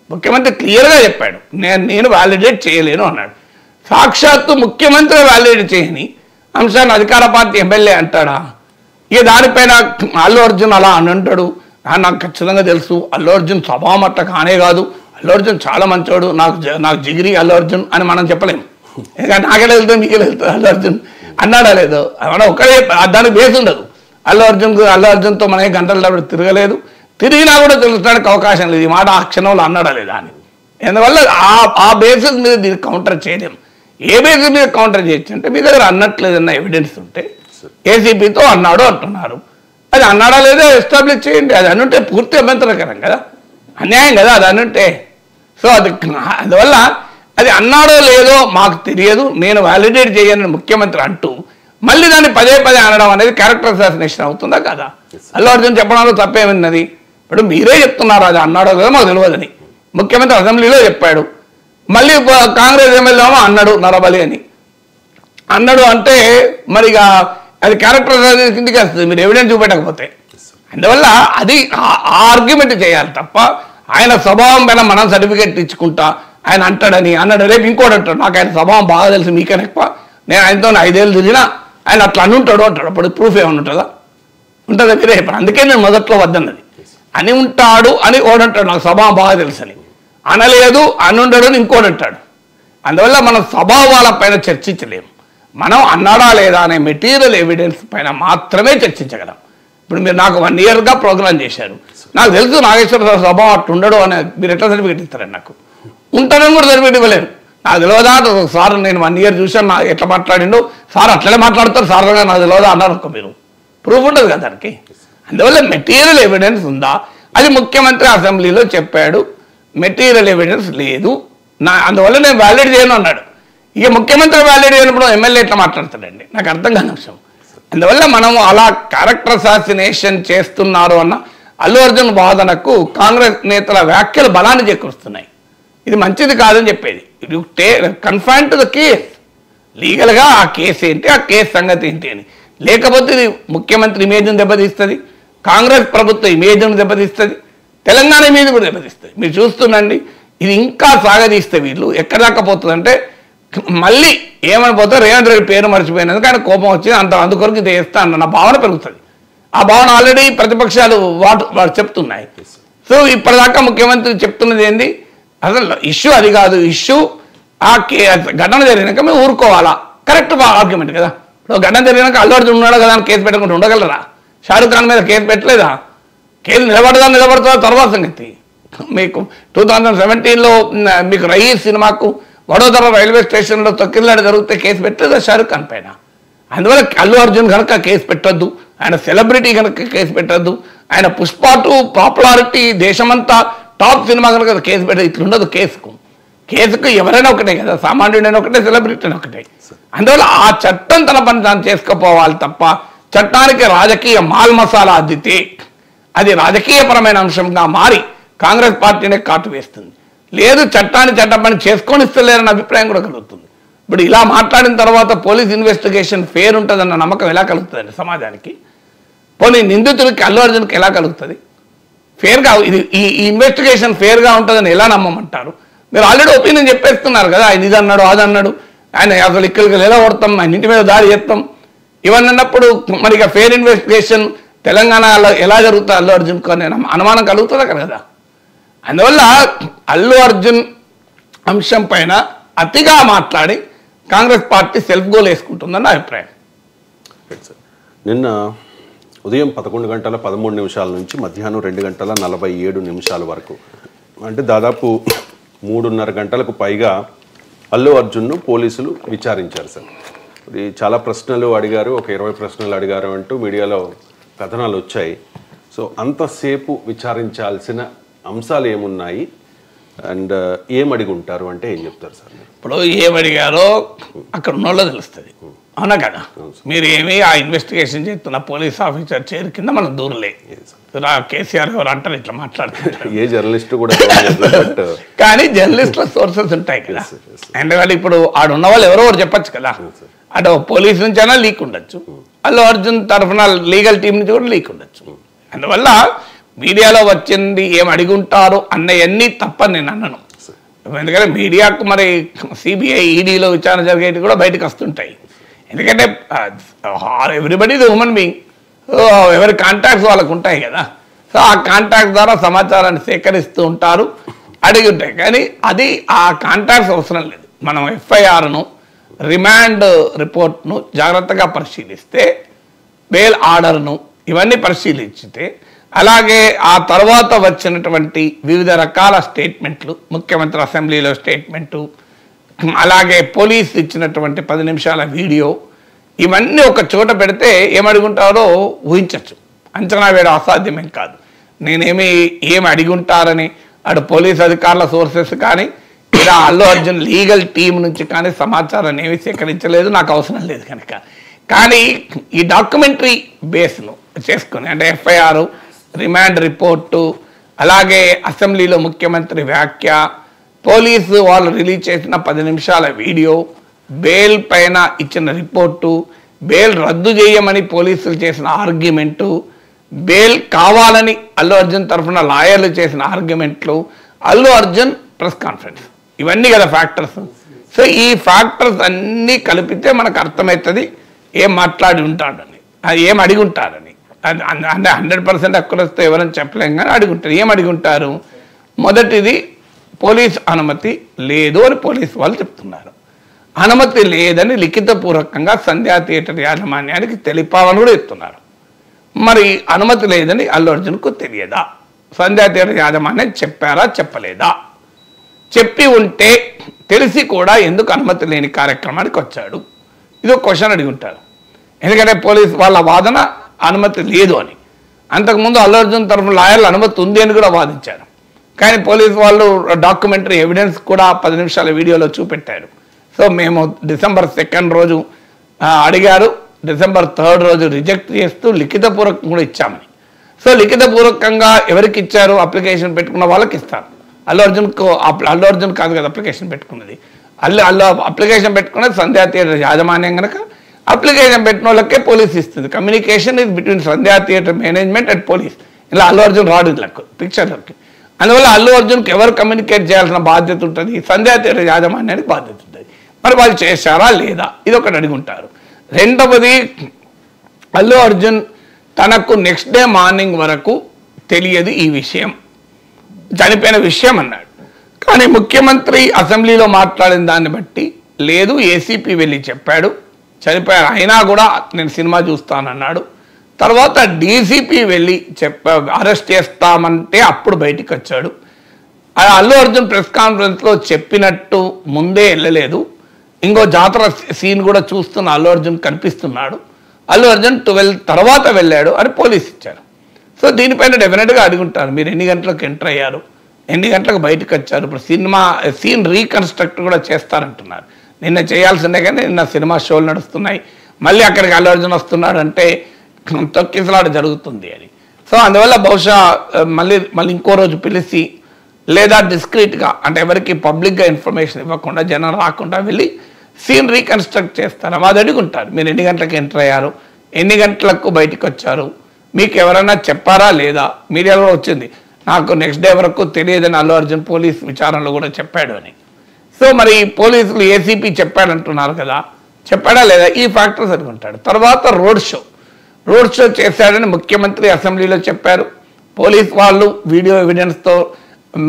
ముఖ్యమంత్రి క్లియర్గా చెప్పాడు నేను వ్యాలిడేట్ చేయలేను అన్నాడు. సాక్షాత్తు ముఖ్యమంత్రి వ్యాలిడేట్ చేయని అంశాన్ని అధికార పార్టీ ఎమ్మెల్యే అంటాడా? ఇక దానిపైన అల్లు అర్జున్ అలా అని అంటాడు. నాకు ఖచ్చితంగా తెలుసు అల్లు అర్జున్ స్వభావం అట్లా కానే కాదు, అల్లు అర్జున్ చాలా మంచోడు, నాకు జిగిరి అల్లు అర్జున్ అని మనం చెప్పలేము. ఎందుకంటే నాకెలా వెళ్తాం మీకెలా వెళ్తాం అల్లు అర్జున్ అన్నాడా లేదో మనం ఒక్కడే దానికి బేస్ ఉండదు. అల్లు అర్జున్తో మనం గంటల తరబడి తిరగలేదు, తిరిగినా కూడా తెలుసుకోవడానికి అవకాశం లేదు ఈ మాట ఆ క్షణంలో అన్నాడా లేదా అని. అందువల్ల ఆ బేసిస్ మీద దీన్ని కౌంటర్ చేయలేం. ఏ బేసిస్ మీద కౌంటర్ చేయొచ్చు అంటే మీ దగ్గర అన్నట్లేదన్న ఎవిడెన్స్ ఉంటే ఏసీపీతో అన్నాడు అంటున్నారు, అది అన్నాడా లేదో ఎస్టాబ్లిష్ చేయండి. అది అనుంటే పూర్తి అభ్యంతరకరం కదా, అన్యాయం కదా అది అనుంటే. సో అందువల్ల అది అన్నాడో లేదో మాకు తెలియదు, నేను వ్యాలిడేట్ చేయని ముఖ్యమంత్రి అంటూ మళ్ళీ దాన్ని పదే అనడం అనేది క్యారెక్టర్ అసాసినేషన్ అవుతుందా కదా? అల్లు అర్జున్ చెప్పడంలో తప్పేమిన్నది? ఇప్పుడు మీరే చెప్తున్నారు అది అన్నాడో లేదో మాకు తెలియదని. ముఖ్యమంత్రి అసెంబ్లీలో చెప్పాడు, మళ్ళీ కాంగ్రెస్ ఎమ్మెల్యే అన్నాడు నరబలి అని అన్నాడు అంటే మరి అది క్యారెక్టర్ అసాసినేషన్ కిందకి వస్తుంది మీరు ఎవిడెన్స్ చూపెట్టకపోతే. అందువల్ల అది ఆర్గ్యుమెంట్ చేయాలి తప్ప ఆయన స్వభావం పైన మనం సర్టిఫికేట్ ఇచ్చుకుంటా ఆయన అన్నాడు రేపు ఇంకోటి అంటాడు నాకు ఆయన స్వభావం బాగా తెలుసు మీకన్నా ఎక్కువ, నేను ఆయనతో 5 ఏళ్ళు తిరిగినా ఆయన అట్లా అనుంటాడు అంటాడు. అప్పుడు ప్రూఫ్ ఏమన్నా ఉంటుందా? ఉంటుందా మీరే చెప్పండి. అందుకే నేను మొదట్లో వద్దన్నది. అని ఉంటాడు అని ఓడంటాడు నాకు స్వభావం బాగా తెలుసు అని, అనలేదు అనుండడు అని ఇంకోటి అంటాడు. అందువల్ల మనం స్వభావాల పైన చర్చించలేము, మనం అన్నాడా లేదా అనే మెటీరియల్ ఎవిడెన్స్ పైన మాత్రమే చర్చించగలం. ఇప్పుడు మీరు నాకు 1 ఇయర్గా ప్రోగ్రామ్ చేశారు, నాకు తెలుసు నాగేశ్వర స్వభావం అట్లా ఉండడు అని మీరు ఎట్లా సర్టిఫికేట్ ఇస్తారండి? నాకు ఉంటాడని కూడా సర్టిఫికేట్ ఇవ్వలేరు. నాకు తెలియదా సార్ నేను 1 ఇయర్ చూశాను నాకు ఎట్లా మాట్లాడిండు సార్ అట్లనే మాట్లాడతారు సార్ నాకు తెలియదా అన్నారు అనుకో, మీరు ప్రూఫ్ ఉండదు కదా దానికి. అందువల్ల మెటీరియల్ ఎవిడెన్స్ ఉందా? అది ముఖ్యమంత్రి అసెంబ్లీలో చెప్పాడు, మెటీరియల్ ఎవిడెన్స్ లేదు అందువల్ల నేను వ్యాలిడ్ చేయను అన్నాడు. ఇక ముఖ్యమంత్రి వ్యాలిడ్ చేయనప్పుడు ఎమ్మెల్యే ఎట్లా మాట్లాడతాడండి? నాకు అర్థం కాని అంశం. అందువల్ల మనం అలా క్యారెక్టర్ అసాసినేషన్ చేస్తున్నారు అన్న అల్లు అర్జున్ వాదనకు కాంగ్రెస్ నేతల వ్యాఖ్యలు బలాన్ని చేకూరుస్తున్నాయి. ఇది మంచిది కాదని చెప్పేది. You confine to the case, లీగల్గా ఆ కేసు ఏంటి, ఆ కేసు సంగతి ఏంటి అని. లేకపోతే ఇది ముఖ్యమంత్రి ఇమేజ్ను దెబ్బతీస్తుంది, కాంగ్రెస్ ప్రభుత్వ ఇమేజ్ను దెబ్బతీస్తుంది, తెలంగాణ ఇమేజ్ కూడా దెబ్బతీస్తుంది. మీరు చూస్తుండండి, ఇది ఇంకా సాగదీస్తే వీళ్ళు ఎక్కడ దాకా పోతుందంటే మళ్ళీ ఏమని పోతారు, రేవంత్ రెడ్డి పేరు మర్చిపోయినందుకు ఆయన కోపం వచ్చింది అందుకొరకు ఇది చేస్తా అన్న భావన పెరుగుతుంది. ఆ భావన ఆల్రెడీ ప్రతిపక్షాలు వాడు చెప్తున్నాయి. సో ఇప్పటిదాకా ముఖ్యమంత్రి చెప్తున్నది ఏంది, అసలు ఇష్యూ అది కాదు, ఇష్యూ ఆ ఘటన జరిగినాక మేము ఊరుకోవాలా, కరెక్ట్ ఆర్గ్యుమెంట్ కదా. ఇప్పుడు ఘటన జరిగినాక అల్లు అర్జున్ ఉన్నాడు కదా అని కేసు పెట్టకుండా ఉండగలరా? షారుఖ్ ఖాన్ మీద కేసు పెట్టలేదా? కేసు నిలబడుతుందా తర్వాత సంగతి. మీకు 2017లో మీకు రయీస్ సినిమాకు వడోదర రైల్వే స్టేషన్లో తొక్కిల్లాడు జరిగితే కేసు పెట్టలేదా షారుఖ్ ఖాన్ పైన? అందువల్ల అల్లు అర్జున్ కనుక కేసు పెట్టద్దు, ఆయన సెలబ్రిటీ కనుక కేసు పెట్టద్దు, ఆయన పుష్ప 2 పాపులారిటీ దేశమంతా టాప్ సినిమా కనుక కేసు పెట్టదు. ఇట్లుండదు కేసుకు ఎవరైనా ఒకటే కదా, సామాన్యుడైనా ఒకటే, సెలబ్రిటీ అయినా ఒకటే. అందువల్ల ఆ చట్టం తన పని తాను చేసుకుపోవాలి తప్ప చట్టానికి రాజకీయ మాల్ మసాలా అద్దితే అది రాజకీయపరమైన అంశంగా మారి కాంగ్రెస్ పార్టీనే కాటు వేస్తుంది. లేదు చట్టాన్ని చట్టం పని చేసుకొని ఇస్తలేరన్న అభిప్రాయం కూడా కలుగుతుంది. ఇప్పుడు ఇలా మాట్లాడిన తర్వాత పోలీస్ ఇన్వెస్టిగేషన్ ఫేర్ ఉంటుందన్న నమ్మకం ఎలా కలుగుతుందండి సమాజానికి? పోనీ నిందితుడికి అల్లు అర్జున్కి ఎలా కలుగుతుంది? ఫేర్గా ఈ ఇన్వెస్టిగేషన్ ఫేర్గా ఉంటుందని ఎలా నమ్మమంటారు? మీరు ఆల్రెడీ ఒపీనియన్ చెప్పేస్తున్నారు కదా, ఆయన ఇది అన్నాడు అది అన్నాడు, ఆయన అసలు ఇక్కడికి ఎలా కొడతాం, ఆయన ఇంటి మీద దాడి చేస్తాం ఇవన్నీ అన్నప్పుడు మరి ఇక ఫేర్ ఇన్వెస్టిగేషన్ తెలంగాణలో ఎలా జరుగుతుంది అల్లు అర్జున్కు అనే అనుమానం కలుగుతుంది కదా. అందువల్ల అల్లు అర్జున్ అంశం పైన అతిగా మాట్లాడి కాంగ్రెస్ పార్టీ సెల్ఫ్ గోల్ వేసుకుంటుందని అభిప్రాయం. నిన్న ఉదయం 11 గంటల 13 నిమిషాల నుంచి మధ్యాహ్నం 2 గంటల 47 నిమిషాల వరకు, అంటే దాదాపు 3.5 గంటలకు పైగా అల్లు అర్జున్ను పోలీసులు విచారించారు సార్. ఇది చాలా ప్రశ్నలు అడిగారు, ఒక 20 ప్రశ్నలు అడిగారు అంటూ మీడియాలో కథనాలు వచ్చాయి. సో అంతసేపు విచారించాల్సిన అంశాలు ఏమున్నాయి అండ్ ఏం అడిగి ఉంటారు అంటే ఏం చెప్తారు సార్? ఇప్పుడు ఏం అడిగారో అక్కడ ఉన్నోళ్ళో తెలుస్తుంది, అవునా కదా? మీరు ఏమి ఆ ఇన్వెస్టిగేషన్ చేస్తున్న పోలీస్ ఆఫీసర్ చేరు కింద మనం దూరలే. కేసీఆర్ ఎవరు అంటారు ఇట్లా మాట్లాడుతుంటారు, ఏ జర్నలిస్ట్ కూడా కానీ జర్నలిస్ట్ల సోర్సెస్ ఉంటాయి కదా. ఎందుకంటే ఇప్పుడు ఆడున్న వాళ్ళు ఎవరో ఒకటి చెప్పచ్చు కదా. అటు పోలీస్ నుంచి అయినా లీక్ ఉండొచ్చు, అల్లు అర్జున్ తరఫున లీగల్ టీం నుంచి కూడా లీక్ ఉండొచ్చు. అందువల్ల మీడియాలో వచ్చింది ఏం అడిగి ఉంటారు అన్నవన్నీ తప్పని నేను అన్నాను. ఎందుకంటే మీడియాకు మరి సిబిఐ ఈడీలో విచారణ జరిగేవి కూడా బయటకు వస్తుంటాయి. ఎందుకంటే ఎవ్రీబడి ఇది హ్యూమన్ బీయింగ్, ఎవరి కాంటాక్ట్స్ వాళ్ళకు ఉంటాయి కదా. సో ఆ కాంటాక్ట్ ద్వారా సమాచారాన్ని సేకరిస్తూ ఉంటారు, అడిగి ఉంటాయి. కానీ అది ఆ కాంటాక్ట్స్ అవసరం లేదు. మనం ఎఫ్ఐఆర్ను, రిమాండ్ రిపోర్ట్ను జాగ్రత్తగా పరిశీలిస్తే, బెయిల్ ఆర్డర్ను ఇవన్నీ పరిశీలించితే, అలాగే ఆ తర్వాత వచ్చినటువంటి వివిధ రకాల స్టేట్మెంట్లు, ముఖ్యమంత్రి అసెంబ్లీలో స్టేట్మెంటు, అలాగే పోలీసు ఇచ్చినటువంటి 10 నిమిషాల వీడియో, ఇవన్నీ ఒక చోట పెడితే ఏమడుగుంటారో ఊహించవచ్చు. అంచనా వేయడం అసాధ్యమేం కాదు. ఏమి అడిగి ఉంటారని అటు పోలీస్ అధికారుల సోర్సెస్ కానీ ఇలా అల్లు అర్జున్ లీగల్ టీం నుంచి కానీ సమాచారాన్ని ఏమీ సేకరించలేదు, నాకు అవసరం లేదు కనుక. కానీ ఈ డాక్యుమెంటరీ బేస్ను చేసుకుని, అంటే ఎఫ్ఐఆర్, రిమాండ్ రిపోర్టు, అలాగే అసెంబ్లీలో ముఖ్యమంత్రి వ్యాఖ్య, పోలీసు వాళ్ళు రిలీజ్ చేసిన 10 నిమిషాల వీడియో, బెయిల్ పైన ఇచ్చిన రిపోర్టు, బెయిల్ రద్దు చేయమని పోలీసులు చేసిన ఆర్గ్యుమెంటు, బెయిల్ కావాలని అల్లు అర్జున్ తరఫున లాయర్లు చేసిన ఆర్గ్యుమెంట్లు, అల్లు అర్జున్ ప్రెస్ కాన్ఫరెన్స్, ఇవన్నీ కదా ఫ్యాక్టర్స్. సో ఈ ఫ్యాక్టర్స్ అన్నీ కలిపితే మనకు అర్థమవుతుంది ఏం మాట్లాడి ఉంటాడని, అది ఏం అడిగి ఉంటారని. అంటే 100% అక్కడొస్తే ఎవరని చెప్పలేం, కానీ అడిగి ఉంటారు. ఏం అడిగి ఉంటారు? మొదటిది, పోలీస్ అనుమతి లేదు అని పోలీసు వాళ్ళు చెప్తున్నారు. అనుమతి లేదని లిఖితపూర్వకంగా సంధ్యా థియేటర్ యాజమాన్యానికి తెలిపాలని కూడా చెప్తున్నారు. మరి అనుమతి లేదని అల్లు అర్జున్కు తెలియదా? సంధ్యా థియేటర్ యాజమాన్యం చెప్పారా, చెప్పలేదా? చెప్పి ఉంటే తెలిసి కూడా ఎందుకు అనుమతి లేని కార్యక్రమానికి వచ్చాడు? ఇది ఒక క్వశ్చన్ అడిగి ఉంటారు. ఎందుకంటే పోలీస్ వాళ్ళ వాదన అనుమతి లేదు అని. అంతకుముందు అల్లు అర్జున్ తరఫున లాయర్లు అనుమతి ఉంది అని కూడా వాదించారు. కానీ పోలీసు వాళ్ళు డాక్యుమెంటరీ ఎవిడెన్స్ కూడా 10 నిమిషాల వీడియోలో చూపెట్టారు. సో మేము December 2 రోజు అడిగారు, December 3 రోజు రిజెక్ట్ చేస్తూ లిఖితపూర్వకంగా కూడా ఇచ్చామని. సో లిఖితపూర్వకంగా ఎవరికి ఇచ్చారు? అప్లికేషన్ పెట్టుకున్న వాళ్ళకి ఇస్తారు. అల్లు అర్జున్ కాదు కదా అప్లికేషన్ పెట్టుకున్నది. అప్లికేషన్ పెట్టుకున్నది సంధ్యా థియేటర్ యాజమాన్యం కనుక అప్లికేషన్ పెట్టిన వాళ్ళకే పోలీస్ ఇస్తుంది. Communication is between Sandhya theatre management and police. ఇలా అల్లు అర్జున్ రాడు ఇళ్ళకు పిక్చర్లకి. అందువల్ల అల్లు అర్జున్కి ఎవరు కమ్యూనికేట్ చేయాల్సిన బాధ్యత ఉంటుంది? సంధ్యా థియేటర్ యాజమాన్యానికి బాధ్యత ఉంటుంది. మరి వాళ్ళు చేశారా లేదా? ఇది ఒకటి అడిగి ఉంటారు. రెండవది, అల్లు అర్జున్ తనకు నెక్స్ట్ డే మార్నింగ్ వరకు తెలియదు ఈ విషయం, చనిపోయిన విషయం అన్నాడు. కానీ ముఖ్యమంత్రి అసెంబ్లీలో మాట్లాడిన దాన్ని బట్టి లేదు, ఏసీపీ వెళ్ళి చెప్పాడు చనిపోయారు, అయినా కూడా నేను సినిమా చూస్తానన్నాడు. తర్వాత డీసీపీ వెళ్ళి అరెస్ట్ చేస్తామంటే అప్పుడు బయటికి వచ్చాడు. అల్లు అర్జున్ ప్రెస్ కాన్ఫరెన్స్లో చెప్పినట్టు ముందే వెళ్ళలేదు. ఇంకో జాతర సీన్ కూడా చూస్తున్న అల్లు అర్జున్ కనిపిస్తున్నాడు. అల్లు అర్జున్ 12 తర్వాత వెళ్ళాడు అని పోలీసు ఇచ్చారు. సో దీనిపైన డెఫినెట్గా అడుగుంటారు, మీరు ఎన్ని గంటలకు ఎంటర్ అయ్యారు, ఎన్ని గంటలకు బయటకు వచ్చారు. ఇప్పుడు సీన్ రీకన్స్ట్రక్ట్ కూడా చేస్తారంటున్నారు. నిన్న చేయాల్సిందే కానీ నిన్న సినిమా షోలు నడుస్తున్నాయి, మళ్ళీ అక్కడికి అల్లు అర్జున్ వస్తున్నాడు అంటే తొక్కిసలాట జరుగుతుంది అని. సో అందువల్ల బహుశా మళ్ళీ ఇంకో రోజు పిలిచి లేదా డిస్క్రీట్గా, అంటే ఎవరికి పబ్లిక్గా ఇన్ఫర్మేషన్ ఇవ్వకుండా జనం రాకుండా వెళ్ళి సీన్ రీకన్స్ట్రక్ట్ చేస్తారు. అది అడుగుంటారు, మీరు ఎన్ని గంటలకు ఎంటర్ అయ్యారు, ఎన్ని గంటలకు బయటకు వచ్చారు, మీకు ఎవరైనా చెప్పారా లేదా? మీడియాలో వచ్చింది నాకు నెక్స్ట్ డే వరకు తెలియదని అల్లు అర్జున్ పోలీస్ విచారణలో కూడా చెప్పాడు అని. సో మరి పోలీసులు ఏసీపీ చెప్పాడంటున్నారు కదా, చెప్పాడా లేదా? ఈ ఫ్యాక్టర్స్ అనుకుంటాడు. తర్వాత రోడ్ షో చేశాడని ముఖ్యమంత్రి అసెంబ్లీలో చెప్పారు. పోలీస్ వాళ్ళు వీడియో ఎవిడెన్స్తో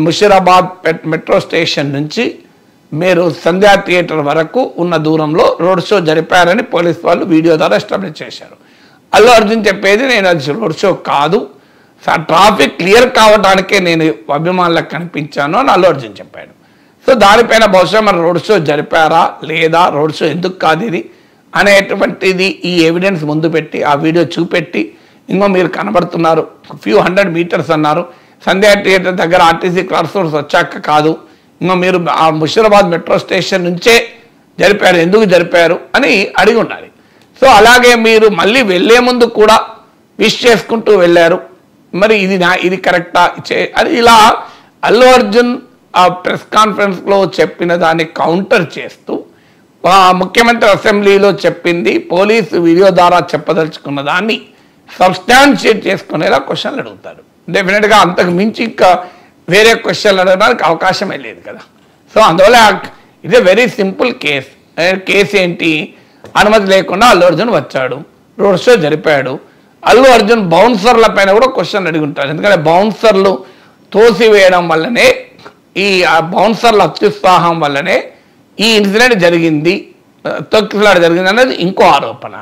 ముషీరాబాద్ మెట్రో స్టేషన్ నుంచి మీరు సంధ్యా థియేటర్ వరకు ఉన్న దూరంలో రోడ్ షో జరిపారని పోలీస్ వాళ్ళు వీడియో ద్వారా ఎస్టాబ్లిష్ చేశారు. అల్లు అర్జున్ చెప్పేది నేను అది రోడ్ షో కాదు, ట్రాఫిక్ క్లియర్ కావడానికే నేను అభిమానులకు కనిపించాను అని అల్లు అర్జున్ చెప్పాడు. సో దానిపైన బహుశా మరి రోడ్ షో జరిపారా లేదా, రోడ్ షో ఎందుకు కాదు ఇది అనేటువంటిది ఈ ఎవిడెన్స్ ముందు పెట్టి ఆ వీడియో చూపెట్టి ఇంకో మీరు కనబడుతున్నారు ఫ్యూ 100 మీటర్స్ అన్నారు, సంధ్యా థియేటర్ దగ్గర ఆర్టీసీ క్రాస్ రోడ్స్ వచ్చాక కాదు, ఇంకో మీరు ఆ ముషీరాబాద్ మెట్రో స్టేషన్ నుంచే జరిపారు, ఎందుకు జరిపారు అని అడిగి ఉండాలి. సో అలాగే మీరు మళ్ళీ వెళ్ళే ముందు కూడా విష్ చేసుకుంటూ వెళ్ళారు, మరి ఇది కరెక్టా అని ఇలా అల్లు అర్జున్ ఆ ప్రెస్ కాన్ఫరెన్స్లో చెప్పిన దాన్ని కౌంటర్ చేస్తూ ముఖ్యమంత్రి అసెంబ్లీలో చెప్పింది పోలీసు వీడియో ద్వారా చెప్పదలుచుకున్న దాన్ని సబ్స్టాన్షియేట్ చేసుకునేలా క్వశ్చన్లు అడుగుతారు. డెఫినెట్గా అంతకు మించి ఇంకా వేరే క్వశ్చన్లు అడగడానికి అవకాశమే లేదు కదా. సో అందువల్ల ఇదే వెరీ సింపుల్ కేసు ఏంటి, అనుమతి లేకుండా అల్లు అర్జున్ వచ్చాడు, రోడ్ షో జరిపాడు. అల్లు అర్జున్ బౌన్సర్ల పైన కూడా క్వశ్చన్ అడిగి ఉంటారు, ఎందుకంటే బౌన్సర్లు తోసివేయడం వల్లనే ఈ బౌన్సర్ల అత్యుత్సాహం వల్లనే ఈ ఇన్సిడెంట్ జరిగింది, తొక్కిసలాట జరిగింది అనేది ఇంకో ఆరోపణ.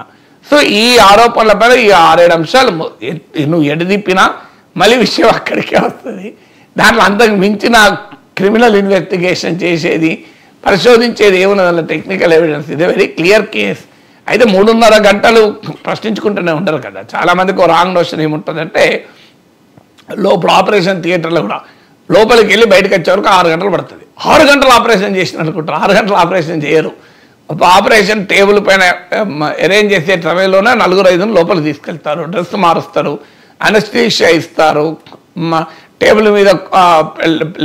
సో ఈ ఆరోపణల పైన ఈ 6-7 అంశాలు నువ్వు ఎడదిప్పినా మళ్ళీ విషయం అక్కడికే వస్తుంది. దాంట్లో అంతకు మించిన క్రిమినల్ ఇన్వెస్టిగేషన్ చేసేది పరిశోధించేది ఏమున్నదన్న టెక్నికల్ ఎవిడెన్స్. ఇదే వెరీ క్లియర్ కేస్. అయితే 3.5 గంటలు ప్రశ్నించుకుంటూనే ఉండరు కదా. చాలామందికి రాంగ్ నోషన్ ఏముంటుందంటే లోపల ఆపరేషన్ థియేటర్లో కూడా లోపలికి వెళ్ళి బయటకు వచ్చే వరకు 6 గంటలు పడుతుంది. 6 గంటలు ఆపరేషన్ చేసిన అనుకుంటారు, 6 గంటలు ఆపరేషన్ చేయరు. ఆపరేషన్ టేబుల్ పైన అరేంజ్ చేసే సమయంలోనే 4-5 లోపలికి తీసుకెళ్తారు, డ్రెస్ మారుస్తారు, అనస్థీషియా ఇస్తారు, టేబుల్ మీద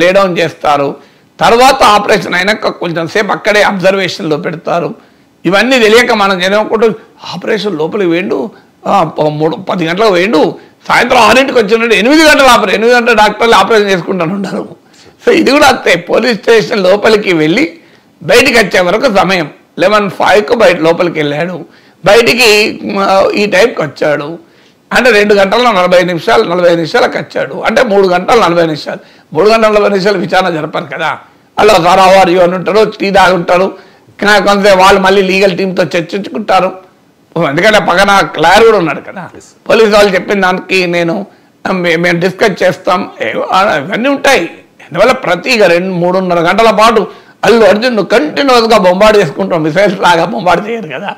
లేడౌన్ చేస్తారు, తర్వాత ఆపరేషన్ అయినాక కొంచెం సేపు అక్కడే అబ్జర్వేషన్లో పెడతారు. ఇవన్నీ తెలియక మనం జనకుంటూ ఆపరేషన్ లోపలికి వేయండు 10 గంటలకు వేయండు, సాయంత్రం 6ంటికి వచ్చినట్టు 8 గంటలు 8 గంటల డాక్టర్లు ఆపరేషన్ చేసుకుంటాను ఉంటారు. సో ఇది కూడా అంతే. పోలీస్ స్టేషన్ లోపలికి వెళ్ళి బయటికి వచ్చే వరకు సమయం 11:05కు లోపలికి వెళ్ళాడు, బయటికి ఈ టైంకి వచ్చాడు అంటే 2 గంటల 45 నిమిషాలకు వచ్చాడు అంటే 3 గంటల 40 నిమిషాలు. 3 గంటల 40 నిమిషాలు విచారణ జరపరు కదా. అలా సారావారు అని ఉంటారు, టీ దాగి ఉంటారు, కొంతసేపు వాళ్ళు మళ్ళీ లీగల్ టీంతో చర్చించుకుంటారు. ఎందుకంటే పక్కన క్లార్ కూడా ఉన్నాడు కదా, పోలీసు వాళ్ళు చెప్పిన దానికి మేము డిస్కస్ చేస్తాం, ఇవన్నీ ఉంటాయి. అందువల్ల ప్రతి 2-3.5 గంటల పాటు అల్లు అర్జున్ కంటిన్యూస్గా బొంబాటు చేసుకుంటాం, మిసైల్స్ లాగా బొంబాటు చేయరు కదా.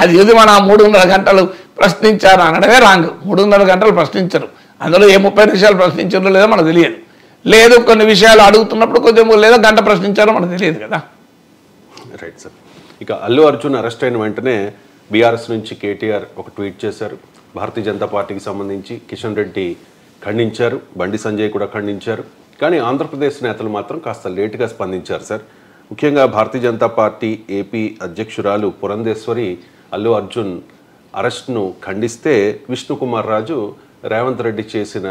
అది చూసి మన 3.5 గంటలు ప్రశ్నించారు అనడమే రాంగ్. 3.5 గంటలు ప్రశ్నించరు, అందులో ఏ 30 నిమిషాలు ప్రశ్నించారో లేదో మనకు తెలియదు. లేదు కొన్ని విషయాలు అడుగుతున్నప్పుడు కొంచెం లేదా గంట ప్రశ్నించారో మనకు తెలియదు కదా. Right sir. ఇక అల్లు అర్జున్ అరెస్ట్ అయిన వెంటనే బీఆర్ఎస్ నుంచి కేటీఆర్ ఒక ట్వీట్ చేశారు. భారతీయ జనతా పార్టీకి సంబంధించి కిషన్ రెడ్డి ఖండించారు, బండి సంజయ్ కూడా ఖండించారు. కానీ ఆంధ్రప్రదేశ్ నేతలు మాత్రం కాస్త లేటుగా స్పందించారు సార్. ముఖ్యంగా భారతీయ జనతా పార్టీ ఏపీ అధ్యక్షురాలు పురంధేశ్వరి అల్లు అర్జున్ అరెస్ట్ను ఖండిస్తే విష్ణుకుమార్ రాజు రేవంత్ రెడ్డి చేసిన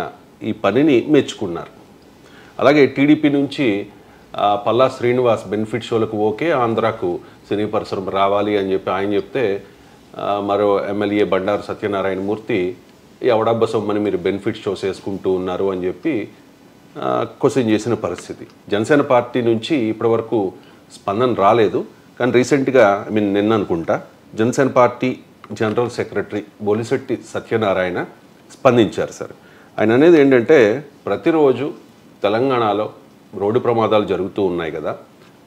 ఈ పనిని మెచ్చుకున్నారు. అలాగే టీడీపీ నుంచి పల్లా శ్రీనివాస్ బెనిఫిట్ షోలకు ఓకే, ఆంధ్రాకు సినీ పరిశ్రమ రావాలి అని చెప్పి ఆయన చెప్తే మరో ఎమ్మెల్యే బండారు సత్యనారాయణ మూర్తి ఎవడబ్బ సొమ్మని మీరు బెనిఫిట్ షోస్ వేసుకుంటూ ఉన్నారు అని చెప్పి క్వశ్చన్ చేసిన పరిస్థితి. జనసేన పార్టీ నుంచి ఇప్పటివరకు స్పందన రాలేదు. కానీ రీసెంట్గా నిన్న అనుకుంటా Janasena party general secretary Bolisetti Satyanarayana స్పందించారు సార్. ఆయన అనేది ఏంటంటే ప్రతిరోజు తెలంగాణలో రోడ్డు ప్రమాదాలు జరుగుతూ ఉన్నాయి కదా,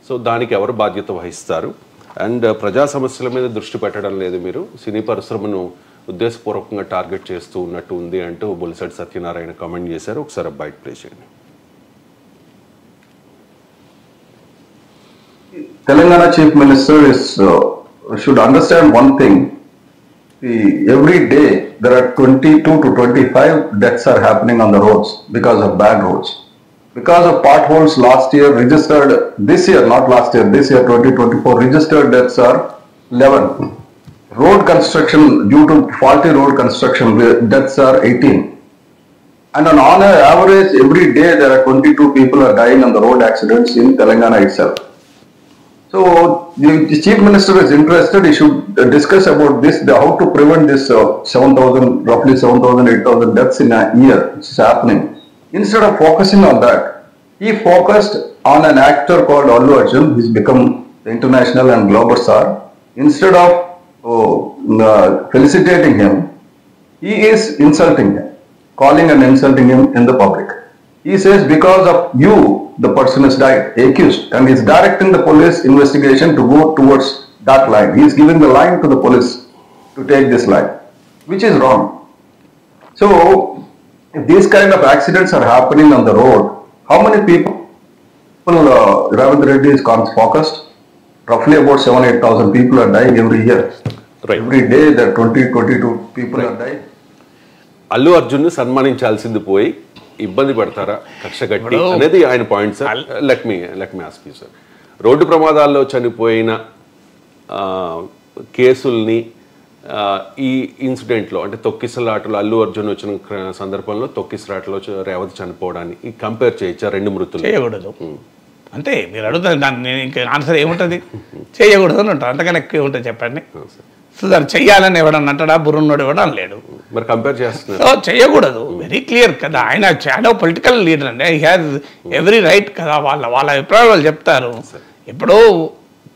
సో దానికి ఎవరు బాధ్యత వహిస్తారు, అండ్ ప్రజా సమస్యల మీద దృష్టి పెట్టడం లేదు, మీరు సినీ పరిశ్రమను ఉద్దేశపూర్వకంగా టార్గెట్ చేస్తూ ఉన్నట్టు ఉంది అంటూ బొలిశెట్టి సత్యనారాయణ కామెంట్ చేశారు. ఒకసారి బయట ప్లే చేయండి. Telangana Chief Minister should understand one thing. Every day there are 22 to 25 deaths are happening on the roads because of bad roads. Because of potholes last year registered, this year, not last year, this year 2024 registered deaths are 11. Road construction, due to faulty road construction, deaths are 18. And on average, every day there are 22 people are dying on the road accidents in Telangana itself. So the Chief Minister is interested, he should discuss about this, how to prevent this 7,000, roughly 7,000, 8,000 deaths in a year, which is happening. Instead of focusing on that, he focused on an actor called Allu Arjun. He's become the international and global star. Instead of felicitating him, he is insulting him, calling and insulting him in the public. He says, because of you, the person has died, accused, and he's directing the police investigation to go towards that line. He is giving the line to the police to take this line, which is wrong. So, if these kind of accidents are happening on the road, how many people Ravindra Reddy is focused? Roughly about 7,000-8,000 people are dying every year. Right. Every day there are 20-22 people are dying. Allu Arjun సన్మానించాల్సింది పోయి ఇబ్బంది పడతారా కక్ష కట్టి అనేది ఆయన point sir. Let me ask you sir, road ప్రమాదాల్లో చనిపోయిన కేసుల్ని ఈ ఇన్సిడెంట్లో అంటే తొక్కిసలాటలో అల్లు అర్జున్ వచ్చిన సందర్భంలో తొక్కిసలాటలో రేవతి చనిపోవడాన్ని కంపేర్ చేయొచ్చా? రెండు మృతులు చేయకూడదు అంతే. మీరు అడుగుతారు దాన్ని, నేను ఇంకా ఆన్సర్ ఏముంటుంది? చేయకూడదు అని ఉంటారు, అంతకన్నా ఎక్కువ ఉంటుంది చెప్పండి. సో దాన్ని చెయ్యాలని ఎవడన్నా అంటాడా? బుర్రున్నోడు ఎవడం లేడు. మరి కంపేర్ చేస్తున్నారు. సో చేయకూడదు, వెరీ క్లియర్ కదా. ఆయన పొలిటికల్ లీడర్ అండి, హీ హ్యాస్ ఎవ్రీ రైట్ కదా. వాళ్ళ అభిప్రాయాలు వాళ్ళు చెప్తారు. ఇప్పుడు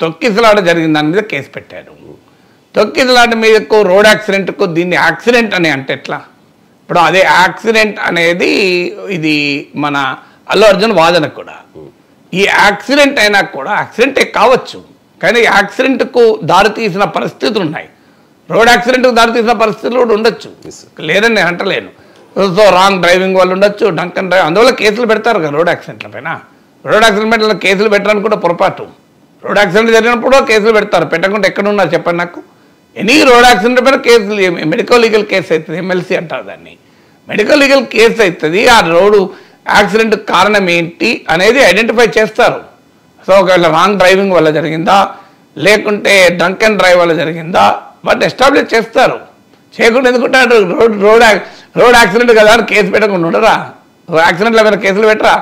తొక్కిసలాట జరిగిన దాని మీద కేసు పెట్టారు. తొక్కిసలాట మీదకు రోడ్ యాక్సిడెంట్కు దీన్ని యాక్సిడెంట్ అని అంటే ఎట్లా? ఇప్పుడు అదే యాక్సిడెంట్ అనేది ఇది మన అల్లు అర్జున్ వాదన కూడా. ఈ యాక్సిడెంట్ అయినా కూడా యాక్సిడెంటే కావచ్చు, కానీ యాక్సిడెంట్కు దారితీసిన పరిస్థితులు ఉన్నాయి. రోడ్ యాక్సిడెంట్కు దారితీసిన పరిస్థితులు కూడా ఉండొచ్చు, లేదని నేను అంటలేను. సో రాంగ్ డ్రైవింగ్ వాళ్ళు ఉండొచ్చు, డంకన్ డ్రైవ్, అందువల్ల కేసులు పెడతారు కదా రోడ్ యాక్సిడెంట్ల పైన. రోడ్ యాక్సిడెంట్ పైన కేసులు పెట్టడానికి కూడా పొరపాటు. రోడ్ యాక్సిడెంట్ జరిగినప్పుడు కేసులు పెడతారు, పెట్టకుండా ఎక్కడ ఉన్నారు చెప్పండి నాకు. ఎనీ రోడ్ యాక్సిడెంట్ పైన కేసులు, మెడికల్ లీగల్ కేసు అవుతుంది, ఎమ్మెల్సీ అంటారు దాన్ని. మెడికల్ లీగల్ కేసు అవుతుంది, ఆ రోడ్డు యాక్సిడెంట్ కారణం ఏంటి అనేది ఐడెంటిఫై చేస్తారు. సో ఒకవేళ రాంగ్ డ్రైవింగ్ వల్ల జరిగిందా లేకుంటే డ్రంక్ అండ్ డ్రైవ్ వల్ల జరిగిందా బట్ ఎస్టాబ్లిష్ చేస్తారు. చేయకుండా ఎందుకుంటారు? రోడ్ యాక్సిడెంట్ కదా అని కేసు పెట్టకుండా ఉండరా? యాక్సిడెంట్ల మీద కేసులు పెట్టరా?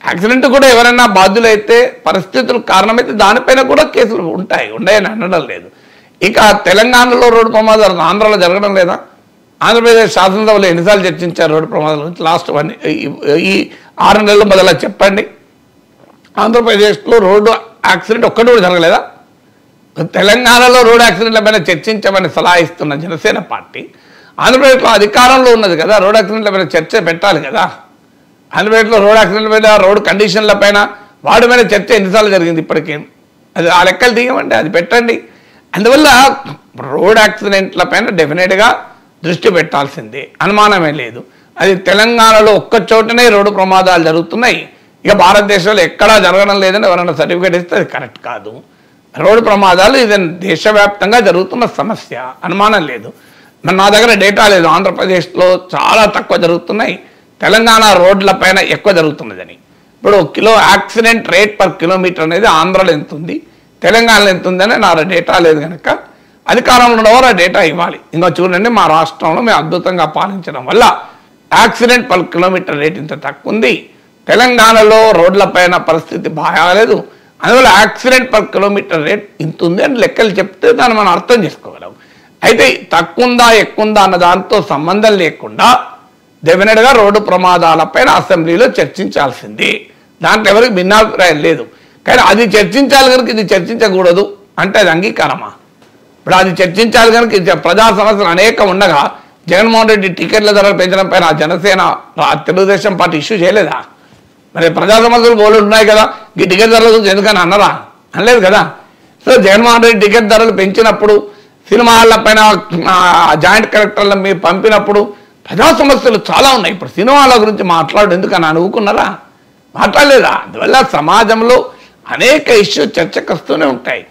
యాక్సిడెంట్ కూడా ఎవరైనా బాధ్యులైతే, పరిస్థితులు కారణమైతే దానిపైన కూడా కేసులు ఉన్నాయని అనడం లేదు. ఇక తెలంగాణలో రోడ్డు ప్రమాదాలు ఆంధ్రాలో జరగడం లేదా? ఆంధ్రప్రదేశ్ శాసనసభలో ఎన్నిసార్లు చర్చించారు రోడ్డు ప్రమాదాల గురించి? లాస్ట్ ఈ 6 నెలల మొదలు చెప్పండి. ఆంధ్రప్రదేశ్లో రోడ్డు యాక్సిడెంట్ ఒక్కటి కూడా జరగలేదా? తెలంగాణలో రోడ్ యాక్సిడెంట్ల పైన చర్చించమని సలహా ఇస్తున్న జనసేన పార్టీ ఆంధ్రప్రదేశ్లో అధికారంలో ఉన్నది కదా, రోడ్ యాక్సిడెంట్ల పైన చర్చ పెట్టాలి కదా. ఆంధ్రప్రదేశ్లో రోడ్ యాక్సిడెంట్ల పైన, రోడ్ కండిషన్ల పైన, వాటి మీద చర్చ ఎన్నిసార్లు జరిగింది ఇప్పటికీ? అది ఆ లెక్కలు తీయమండి, అది పెట్టండి. అందువల్ల రోడ్ యాక్సిడెంట్ల పైన డెఫినెట్గా దృష్టి పెట్టాల్సిందే, అనుమానమే లేదు. అది తెలంగాణలో ఒక్క చోటనే రోడ్డు ప్రమాదాలు జరుగుతున్నాయి, ఇక భారతదేశంలో ఎక్కడా జరగడం లేదని ఎవరైనా సర్టిఫికేట్ ఇస్తే అది కరెక్ట్ కాదు. రోడ్డు ప్రమాదాలు ఇది దేశవ్యాప్తంగా జరుగుతున్న సమస్య, అనుమానం లేదు. నా దగ్గర డేటా లేదు, ఆంధ్రప్రదేశ్లో చాలా తక్కువ జరుగుతున్నాయి, తెలంగాణ రోడ్ల పైన ఎక్కువ జరుగుతున్నదని. ఇప్పుడు యాక్సిడెంట్ రేట్ పర్ కిలోమీటర్ అనేది ఆంధ్రలో ఎంత ఉంది, తెలంగాణలో ఎంత ఉందని నా డేటా లేదు కనుక అధికారంలో ఉన్నవారు ఆ డేటా ఇవ్వాలి. ఇంకా చూడండి, మా రాష్ట్రంలో మేము అద్భుతంగా పాలించడం వల్ల యాక్సిడెంట్ పర్ కిలోమీటర్ రేట్ ఇంత తక్కువ ఉంది, తెలంగాణలో రోడ్ల పైన పరిస్థితి బాగాలేదు, అందువల్ల యాక్సిడెంట్ పర్ కిలోమీటర్ రేట్ ఇంత ఉంది అని లెక్కలు చెప్తే దాన్ని మనం అర్థం చేసుకోగలం. అయితే తక్కువ ఉందా ఎక్కువ ఉందా అన్న దాంతో సంబంధం లేకుండా డెఫినెట్గా రోడ్డు ప్రమాదాలపైన అసెంబ్లీలో చర్చించాల్సింది, దాంట్లో ఎవరికి భిన్నాభిప్రాయం లేదు. కానీ అది చర్చించాలి కనుక ఇది చర్చించకూడదు అంటే అది అంగీకారమా? ఇప్పుడు అది చర్చించాలి కనుక ప్రజా సమస్యలు అనేక ఉండగా జగన్మోహన్ రెడ్డి టికెట్ల ధరలు పెంచడం పైన జనసేన తెలుగుదేశం పార్టీ ఇష్యూ చేయలేదా? మరి ప్రజా సమస్యలు బోర్డు ఉన్నాయి కదా, ఈ టికెట్ ధరల గురించి ఎందుకని అన్నరా? అనలేదు కదా. సో జగన్మోహన్ రెడ్డి టికెట్ ధరలు పెంచినప్పుడు, సినిమా హాళ్ల పైన జాయింట్ కలెక్టర్లను మీరు పంపినప్పుడు ప్రజా సమస్యలు చాలా ఉన్నాయి. ఇప్పుడు సినిమాల గురించి మాట్లాడు ఎందుకని అనుకున్నారా? మాట్లాడలేదా? అందువల్ల సమాజంలో అనేక ఇష్యూ చర్చకు వస్తూనే ఉంటాయి.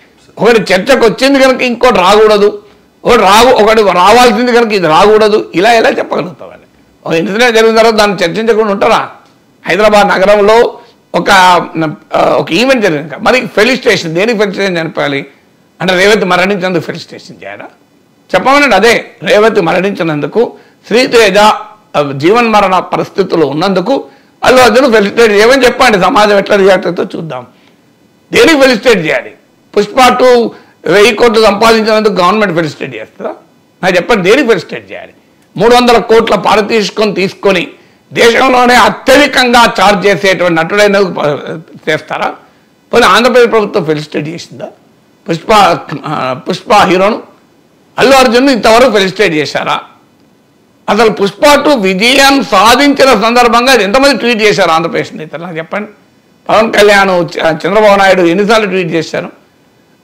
ఒకటి చర్చకు వచ్చింది కనుక ఇంకోటి రాకూడదు, ఒకటి రావాల్సింది కనుక ఇది రాకూడదు, ఇలా ఎలా చెప్పగలుగుతామని? ఒక ఇన్సిడెంట్ జరిగిన తర్వాత దాన్ని చర్చించకుండా ఉంటారా? హైదరాబాద్ నగరంలో ఒక ఈవెంట్ జరిగింది, మరి ఫెలిస్టేషన్, దేనికి ఫెలిస్టేషన్ చనిపోయాలి అంటే రేవతి మరణించినందుకు ఫెలిస్టేషన్ చేయాలా? చెప్పమనండి. అదే రేవతి మరణించినందుకు, శ్రీతేజ జీవన్మరణ పరిస్థితుల్లో ఉన్నందుకు అల్లు అర్జున్ ఫెలిస్టేట్ చేయమని చెప్పండి. సమాజం ఎట్లా రియాక్ట్ అవుతుందో చూద్దాం. దేనికి ఫెలిస్టేట్ చేయాలి? పుష్ప 2 1000 కోట్లు సంపాదించినందుకు గవర్నమెంట్ ఫెలిస్టేట్ చేస్తుందా? నాకు చెప్పండి, దేనికి ఫెలిస్టేట్ చేయాలి? 300 కోట్ల పారితోషికం తీసుకొని దేశంలోనే అత్యధికంగా ఛార్జ్ చేసేటువంటి నటుడైన చేస్తారా? పోనీ ఆంధ్రప్రదేశ్ ప్రభుత్వం ఫెలిస్టేట్ చేసిందా పుష్ప హీరోను? అల్లు అర్జున్ ఇంతవరకు ఫెలిస్టేట్ చేశారా? అసలు పుష్ప 2 విజయం సాధించిన సందర్భంగా ఎంతమంది ట్వీట్ చేశారు ఆంధ్రప్రదేశ్ నేతలు? నాకు చెప్పండి. పవన్ కళ్యాణ్, చంద్రబాబు నాయుడు ఎన్నిసార్లు ట్వీట్ చేశారు?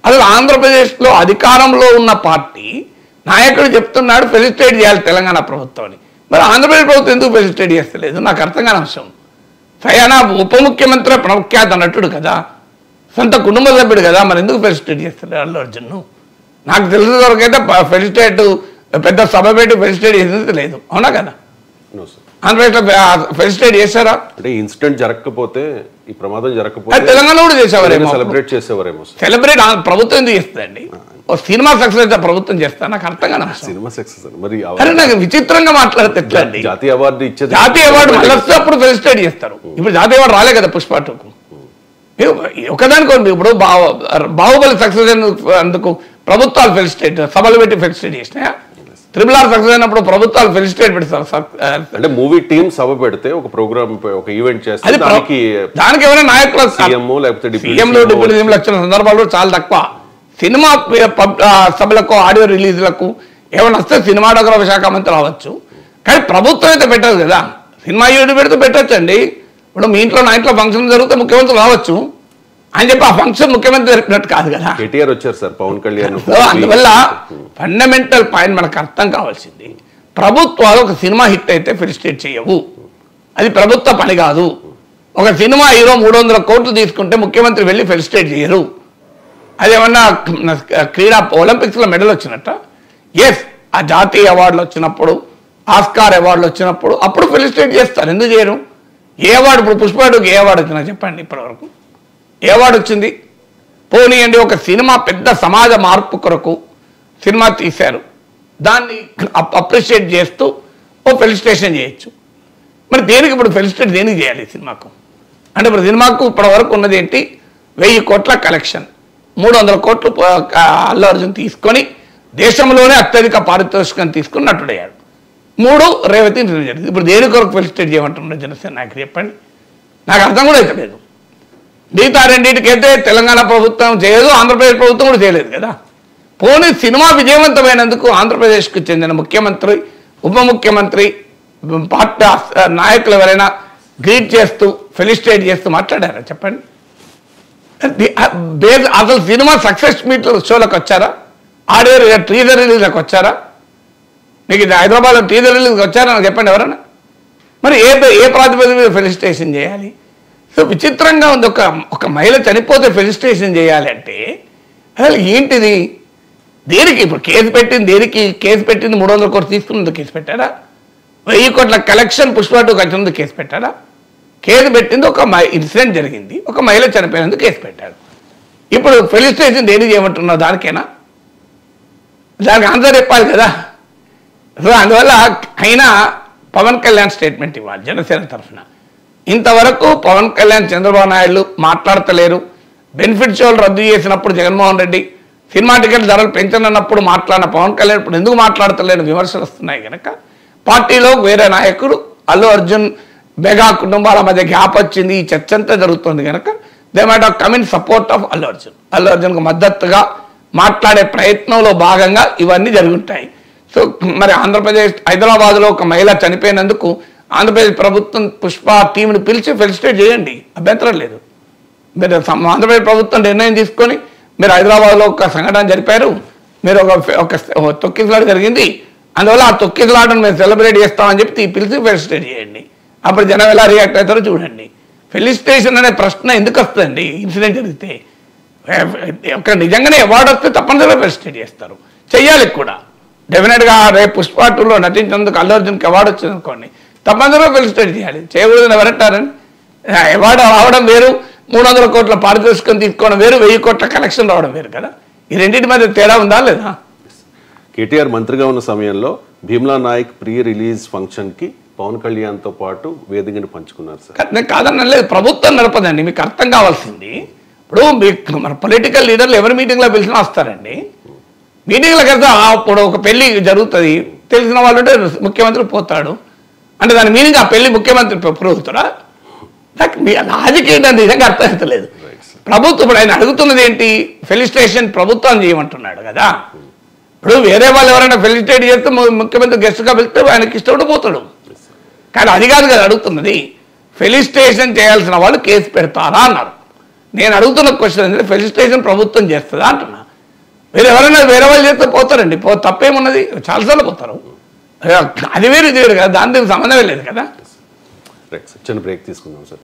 అసలు ఆంధ్రప్రదేశ్లో అధికారంలో ఉన్న పార్టీ నాయకుడు చెప్తున్నాడు ఫెలిసిటేట్ చేయాలి తెలంగాణ ప్రభుత్వాన్ని. మరి ఆంధ్రప్రదేశ్ ప్రభుత్వం ఎందుకు ఫెలిసిటేట్ చేస్తలేదు? నాకు అర్థం కాని అంశం. సయానా ఉప ముఖ్యమంత్రి ప్రఖ్యాత నటుడు కదా, సొంత కుటుంబ సభ్యుడు కదా, మరి ఎందుకు ఫెలిసిటేట్ చేస్తలేదు అల్లు అర్జున్ను? నాకు తెలిసిన వరకైతే ఫెలిసిటేట్ పెద్ద సభ పెట్టి ఫెలిసిటేట్ చేసేది లేదు, అవునా కదా? ఆంధ్రప్రదేశ్లో ఫెలిసిటేట్ చేశారా? అంటే ఇన్సిడెంట్ జరగకపోతే, ఈ ప్రమాదం జరగకపోతే తెలంగాణ కూడా చేసేవారేమో, సెలబ్రేట్ చేసేవారేమో. సెలబ్రేట్ ప్రభుత్వం ఎందుకు చేస్తుందండి? ఓ సినిమా సక్సెస్ అయితే ప్రభుత్వం చేస్తా, నాకు అర్థం కాని సినిమా సక్సెస్ మరి అరే నాకు విచిత్రంగా మాట్లాడితే ఎట్లా అండి? జాతీయ అవార్డు ఇచ్చేది, జాతీయ అవార్డు మళ్ళీ వస్తే అప్పుడు ఫెలిసిటేట్ చేస్తారు. ఇప్పుడు జాతీయ అవార్డు రాలే కదా పుష్ప 2కు. ఒకదానికోండి, ఇప్పుడు బాహుబలి సక్సెస్ అందుకు ప్రభుత్వాలు ఫెలిసిటేట్ సభలు పెట్టి ఫెలిసిటేట్ చేసినాయా? RRR సక్సెస్ అయినప్పుడు ప్రభుత్వాలు ఫెలిసిటేట్ పెడతారు. అంటే మూవీ టీమ్ సభ పెడితే ఒక ప్రోగ్రామ్ ఒక ఈవెంట్ చేస్తే దానికి ఏమైనా నాయకులు సీఎం లేకపోతే సీఎంలు డిప్యూటీ సీఎంలు వచ్చిన సందర్భాలు చాలా తక్కువ. సినిమా సభలకు ఆడియో రిలీజ్లకు ఏమైనా వస్తే సినిమాటోగ్రఫీ శాఖ మంత్రి రావచ్చు, కానీ ప్రభుత్వం అయితే పెట్టదు కదా. సినిమా ఈవెంట్ పెడితే పెట్టచ్చండి. ఇప్పుడు మీ ఇంట్లో నా ఇంట్లో ఫంక్షన్ జరిగితే ముఖ్యమంత్రి రావచ్చు అని చెప్పి ఆ ఫంక్షన్ ముఖ్యమంత్రి జరిపినట్టు కాదు కదా. కేటీఆర్ వచ్చారు సార్, పవన్ కళ్యాణ్. అందువల్ల ఫండమెంటల్ పాయింట్ మనకు అర్థం కావాల్సింది, ప్రభుత్వాలు ఒక సినిమా హిట్ అయితే ఫెలిసిటేట్ చేయవు, అది ప్రభుత్వ పని కాదు. ఒక సినిమా హీరో 300 కోట్లు తీసుకుంటే ముఖ్యమంత్రి వెళ్ళి ఫెలిసిటేట్ చేయరు. అదేమన్నా క్రీడా ఒలింపిక్స్లో మెడల్ వచ్చినట్ట? ఎస్, ఆ జాతీయ అవార్డులు వచ్చినప్పుడు, ఆస్కార్ అవార్డులు వచ్చినప్పుడు అప్పుడు ఫెలిసిటేట్ చేస్తారు. ఎందుకు చేయరు? ఏ అవార్డు, ఇప్పుడు పుష్ప 2కి ఏ అవార్డు వచ్చినా చెప్పండి ఇప్పటివరకు? ఏ అవార్డు వచ్చింది? పోనీయండి, ఒక సినిమా పెద్ద సమాజ మార్పు కొరకు సినిమా తీశారు, దాన్ని అప్రిషియేట్ చేస్తూ ఓ ఫెలిసిటేషన్ చేయొచ్చు. మరి దేనికి ఇప్పుడు ఫెలిసిటేట్ దేనికి చేయాలి సినిమాకు? అంటే ఇప్పుడు సినిమాకు ఇప్పటివరకు ఉన్నది ఏంటి? 1000 కోట్ల కలెక్షన్, 300 కోట్లు అల్లు అర్జున్ తీసుకొని దేశంలోనే అత్యధిక పారితోషికం తీసుకుని నటుడయ్యాడు. 3 రేవతి జరిగింది. ఇప్పుడు దేని కొరకు ఫెలిసిటేట్ చేయమంటున్నారు జనసేన నాయకులు చెప్పండి? నాకు అర్థం కూడా అయితే లేదు. మిగతా రెండింటికైతే తెలంగాణ ప్రభుత్వం చేయదు, ఆంధ్రప్రదేశ్ ప్రభుత్వం కూడా చేయలేదు కదా. పోనీ సినిమా విజయవంతమైనందుకు ఆంధ్రప్రదేశ్కు చెందిన ముఖ్యమంత్రి, ఉప ముఖ్యమంత్రి, పార్టీ నాయకులు ఎవరైనా గ్రీట్ చేస్తూ ఫెలిసిటేట్ చేస్తూ మాట్లాడారా చెప్పండి? అసలు సినిమా సక్సెస్ మీట్ షోలకు వచ్చారా? ఆడియో టీజర్ రిలీజ్లకు వచ్చారా? మీకు ఇది హైదరాబాద్లో టీజర్ రిలీజ్కి వచ్చారా నాకు చెప్పండి ఎవరైనా? మరి ఏ ప్రాతిపదిక మీద ఫెలిసిటేషన్ చేయాలి? సో విచిత్రంగా ఉంది. ఒక మహిళ చనిపోతే ఫెలిసిటేషన్ చేయాలి అంటే అసలు ఏంటిది? దేనికి ఇప్పుడు కేసు పెట్టింది? దేనికి కేసు పెట్టింది? 300 కోట్లు తీసుకున్నందుకు కేసు పెట్టారా? 1000 కోట్ల కలెక్షన్ పుష్ప 2కి వచ్చినందుకు కేసు పెట్టారా? కేసు పెట్టింది ఒక ఇన్సిడెంట్ జరిగింది, ఒక మహిళ చనిపోయినందుకు కేసు పెట్టారు. ఇప్పుడు ఫెలిసిటేషన్ దేనికి చేయమంటున్నారు? దానికేనా? దానికి ఆన్సర్ చెప్పాలి కదా. సో అందువల్ల అయినా పవన్ కళ్యాణ్ స్టేట్మెంట్ ఇవ్వాలి జనసేన తరఫున. ఇంతవరకు పవన్ కళ్యాణ్, చంద్రబాబు నాయుడు మాట్లాడతలేరు. బెనిఫిట్ షోలు రద్దు చేసినప్పుడు జగన్మోహన్ రెడ్డి సినిమా టికెట్ ధరలు పెంచనన్నప్పుడు మాట్లాడిన పవన్ కళ్యాణ్ ఇప్పుడు ఎందుకు మాట్లాడతలేని విమర్శలు వస్తున్నాయి కనుక పార్టీలో వేరే నాయకుడు అల్లు అర్జున్ మెగా కుటుంబాల మధ్య గ్యాప్ వచ్చింది, ఈ చర్చ అంతా జరుగుతుంది కనుక they might have come in support of Allu Arjun. Allu అర్జున్కు మద్దతుగా మాట్లాడే ప్రయత్నంలో భాగంగా ఇవన్నీ జరుగుతాయి. సో మరి ఆంధ్రప్రదేశ్ హైదరాబాద్లో ఒక మహిళ చనిపోయినందుకు ఆంధ్రప్రదేశ్ ప్రభుత్వం పుష్ప టీంని పిలిచి ఫెలిసిటేట్ చేయండి, అభ్యంతరం లేదు. మీరు ఆంధ్రప్రదేశ్ ప్రభుత్వం నిర్ణయం తీసుకొని మీరు హైదరాబాద్లో ఒక సంఘటన జరిపారు, మీరు ఒక తొక్కిసలాట జరిగింది, అందువల్ల ఆ తొక్కిసలాటను మేము సెలబ్రేట్ చేస్తామని చెప్పి పిలిచి ఫెలిసిటేట్ చేయండి. అప్పుడు జనం ఎలా రియాక్ట్ అవుతారో చూడండి. ఫెలిసిటేషన్ అనే ప్రశ్న ఎందుకు వస్తుందండి? ఇన్సిడెంట్ జరిగితే ఒక నిజంగానే అవార్డు వస్తే తప్పనిసరిగా ఫెలిసిటేట్ చేస్తారు, చెయ్యాలి కూడా. డెఫినెట్గా రేపు పుష్ప 2లో నటించినందుకు అల్లు అర్జున్కి అవార్డు వచ్చింది అనుకోండి, తప్పనిసరిగా ఫెలిసిటేట్ చేయాలి. చేయకూడదని ఎవరంటారని? అవార్డు రావడం వేరు, 300 కోట్ల పారితోషికం తీసుకోవడం వేరు, 1000 కోట్ల కలెక్షన్ రావడం వేరు కదా. ఈ రెండింటి మధ్య తేడా ఉందా లేదా? కేటీఆర్ మంత్రిగా ఉన్న సమయంలో భీమ్లా నాయక్ ప్రీ రిలీజ్ ఫంక్షన్కి పవన్ కళ్యాణ్తో పాటు వేదికను పంచుకున్నారు సార్. నేను కాదనలేదు, ప్రభుత్వం నడపదండి. మీకు అర్థం కావాల్సింది, ఇప్పుడు మీకు మన పొలిటికల్ లీడర్లు ఎవరి మీటింగ్లో పిలిచినా వస్తారండి. మీటింగ్లకు వెళ్తే అప్పుడు ఒక పెళ్లి జరుగుతుంది, తెలిసిన వాళ్ళు ఉంటే ముఖ్యమంత్రి పోతాడు అంటే దాని మీనింగ్ ఆ పెళ్లి ముఖ్యమంత్రి పురుగుతాడా? లాజిక్ ఏంటంటే నిజంగా అర్థమవుతలేదు. ప్రభుత్వం ఇప్పుడు ఆయన అడుగుతున్నది ఏంటి? ఫెలిసిటేషన్ ప్రభుత్వం చేయమంటున్నాడు కదా. ఇప్పుడు వేరే వాళ్ళు ఎవరైనా ఫెలిసిటేట్ చేస్తే ముఖ్యమంత్రి గెస్ట్గా వెళ్తే ఆయనకి ఇష్టపడి పోతాడు, కానీ అది కాదు కదా అడుగుతున్నది. ఫెలిసిటేషన్ చేయాల్సిన వాళ్ళు కేసు పెడతారా అన్నారు. నేను అడుగుతున్న క్వశ్చన్ ఏంటంటే ఫెసిలిటేషన్ ప్రభుత్వం చేస్తుందా అంటున్నా. వేరే వాళ్ళు చేస్తే పోతారండి, తప్పేమున్నది, చాలాసార్లు పోతారు. అది వేరు ఇది వేరు కదా, దాని సంబంధమే లేదు కదా. రైట్ సార్, చిన్న బ్రేక్ తీసుకుందాం సార్.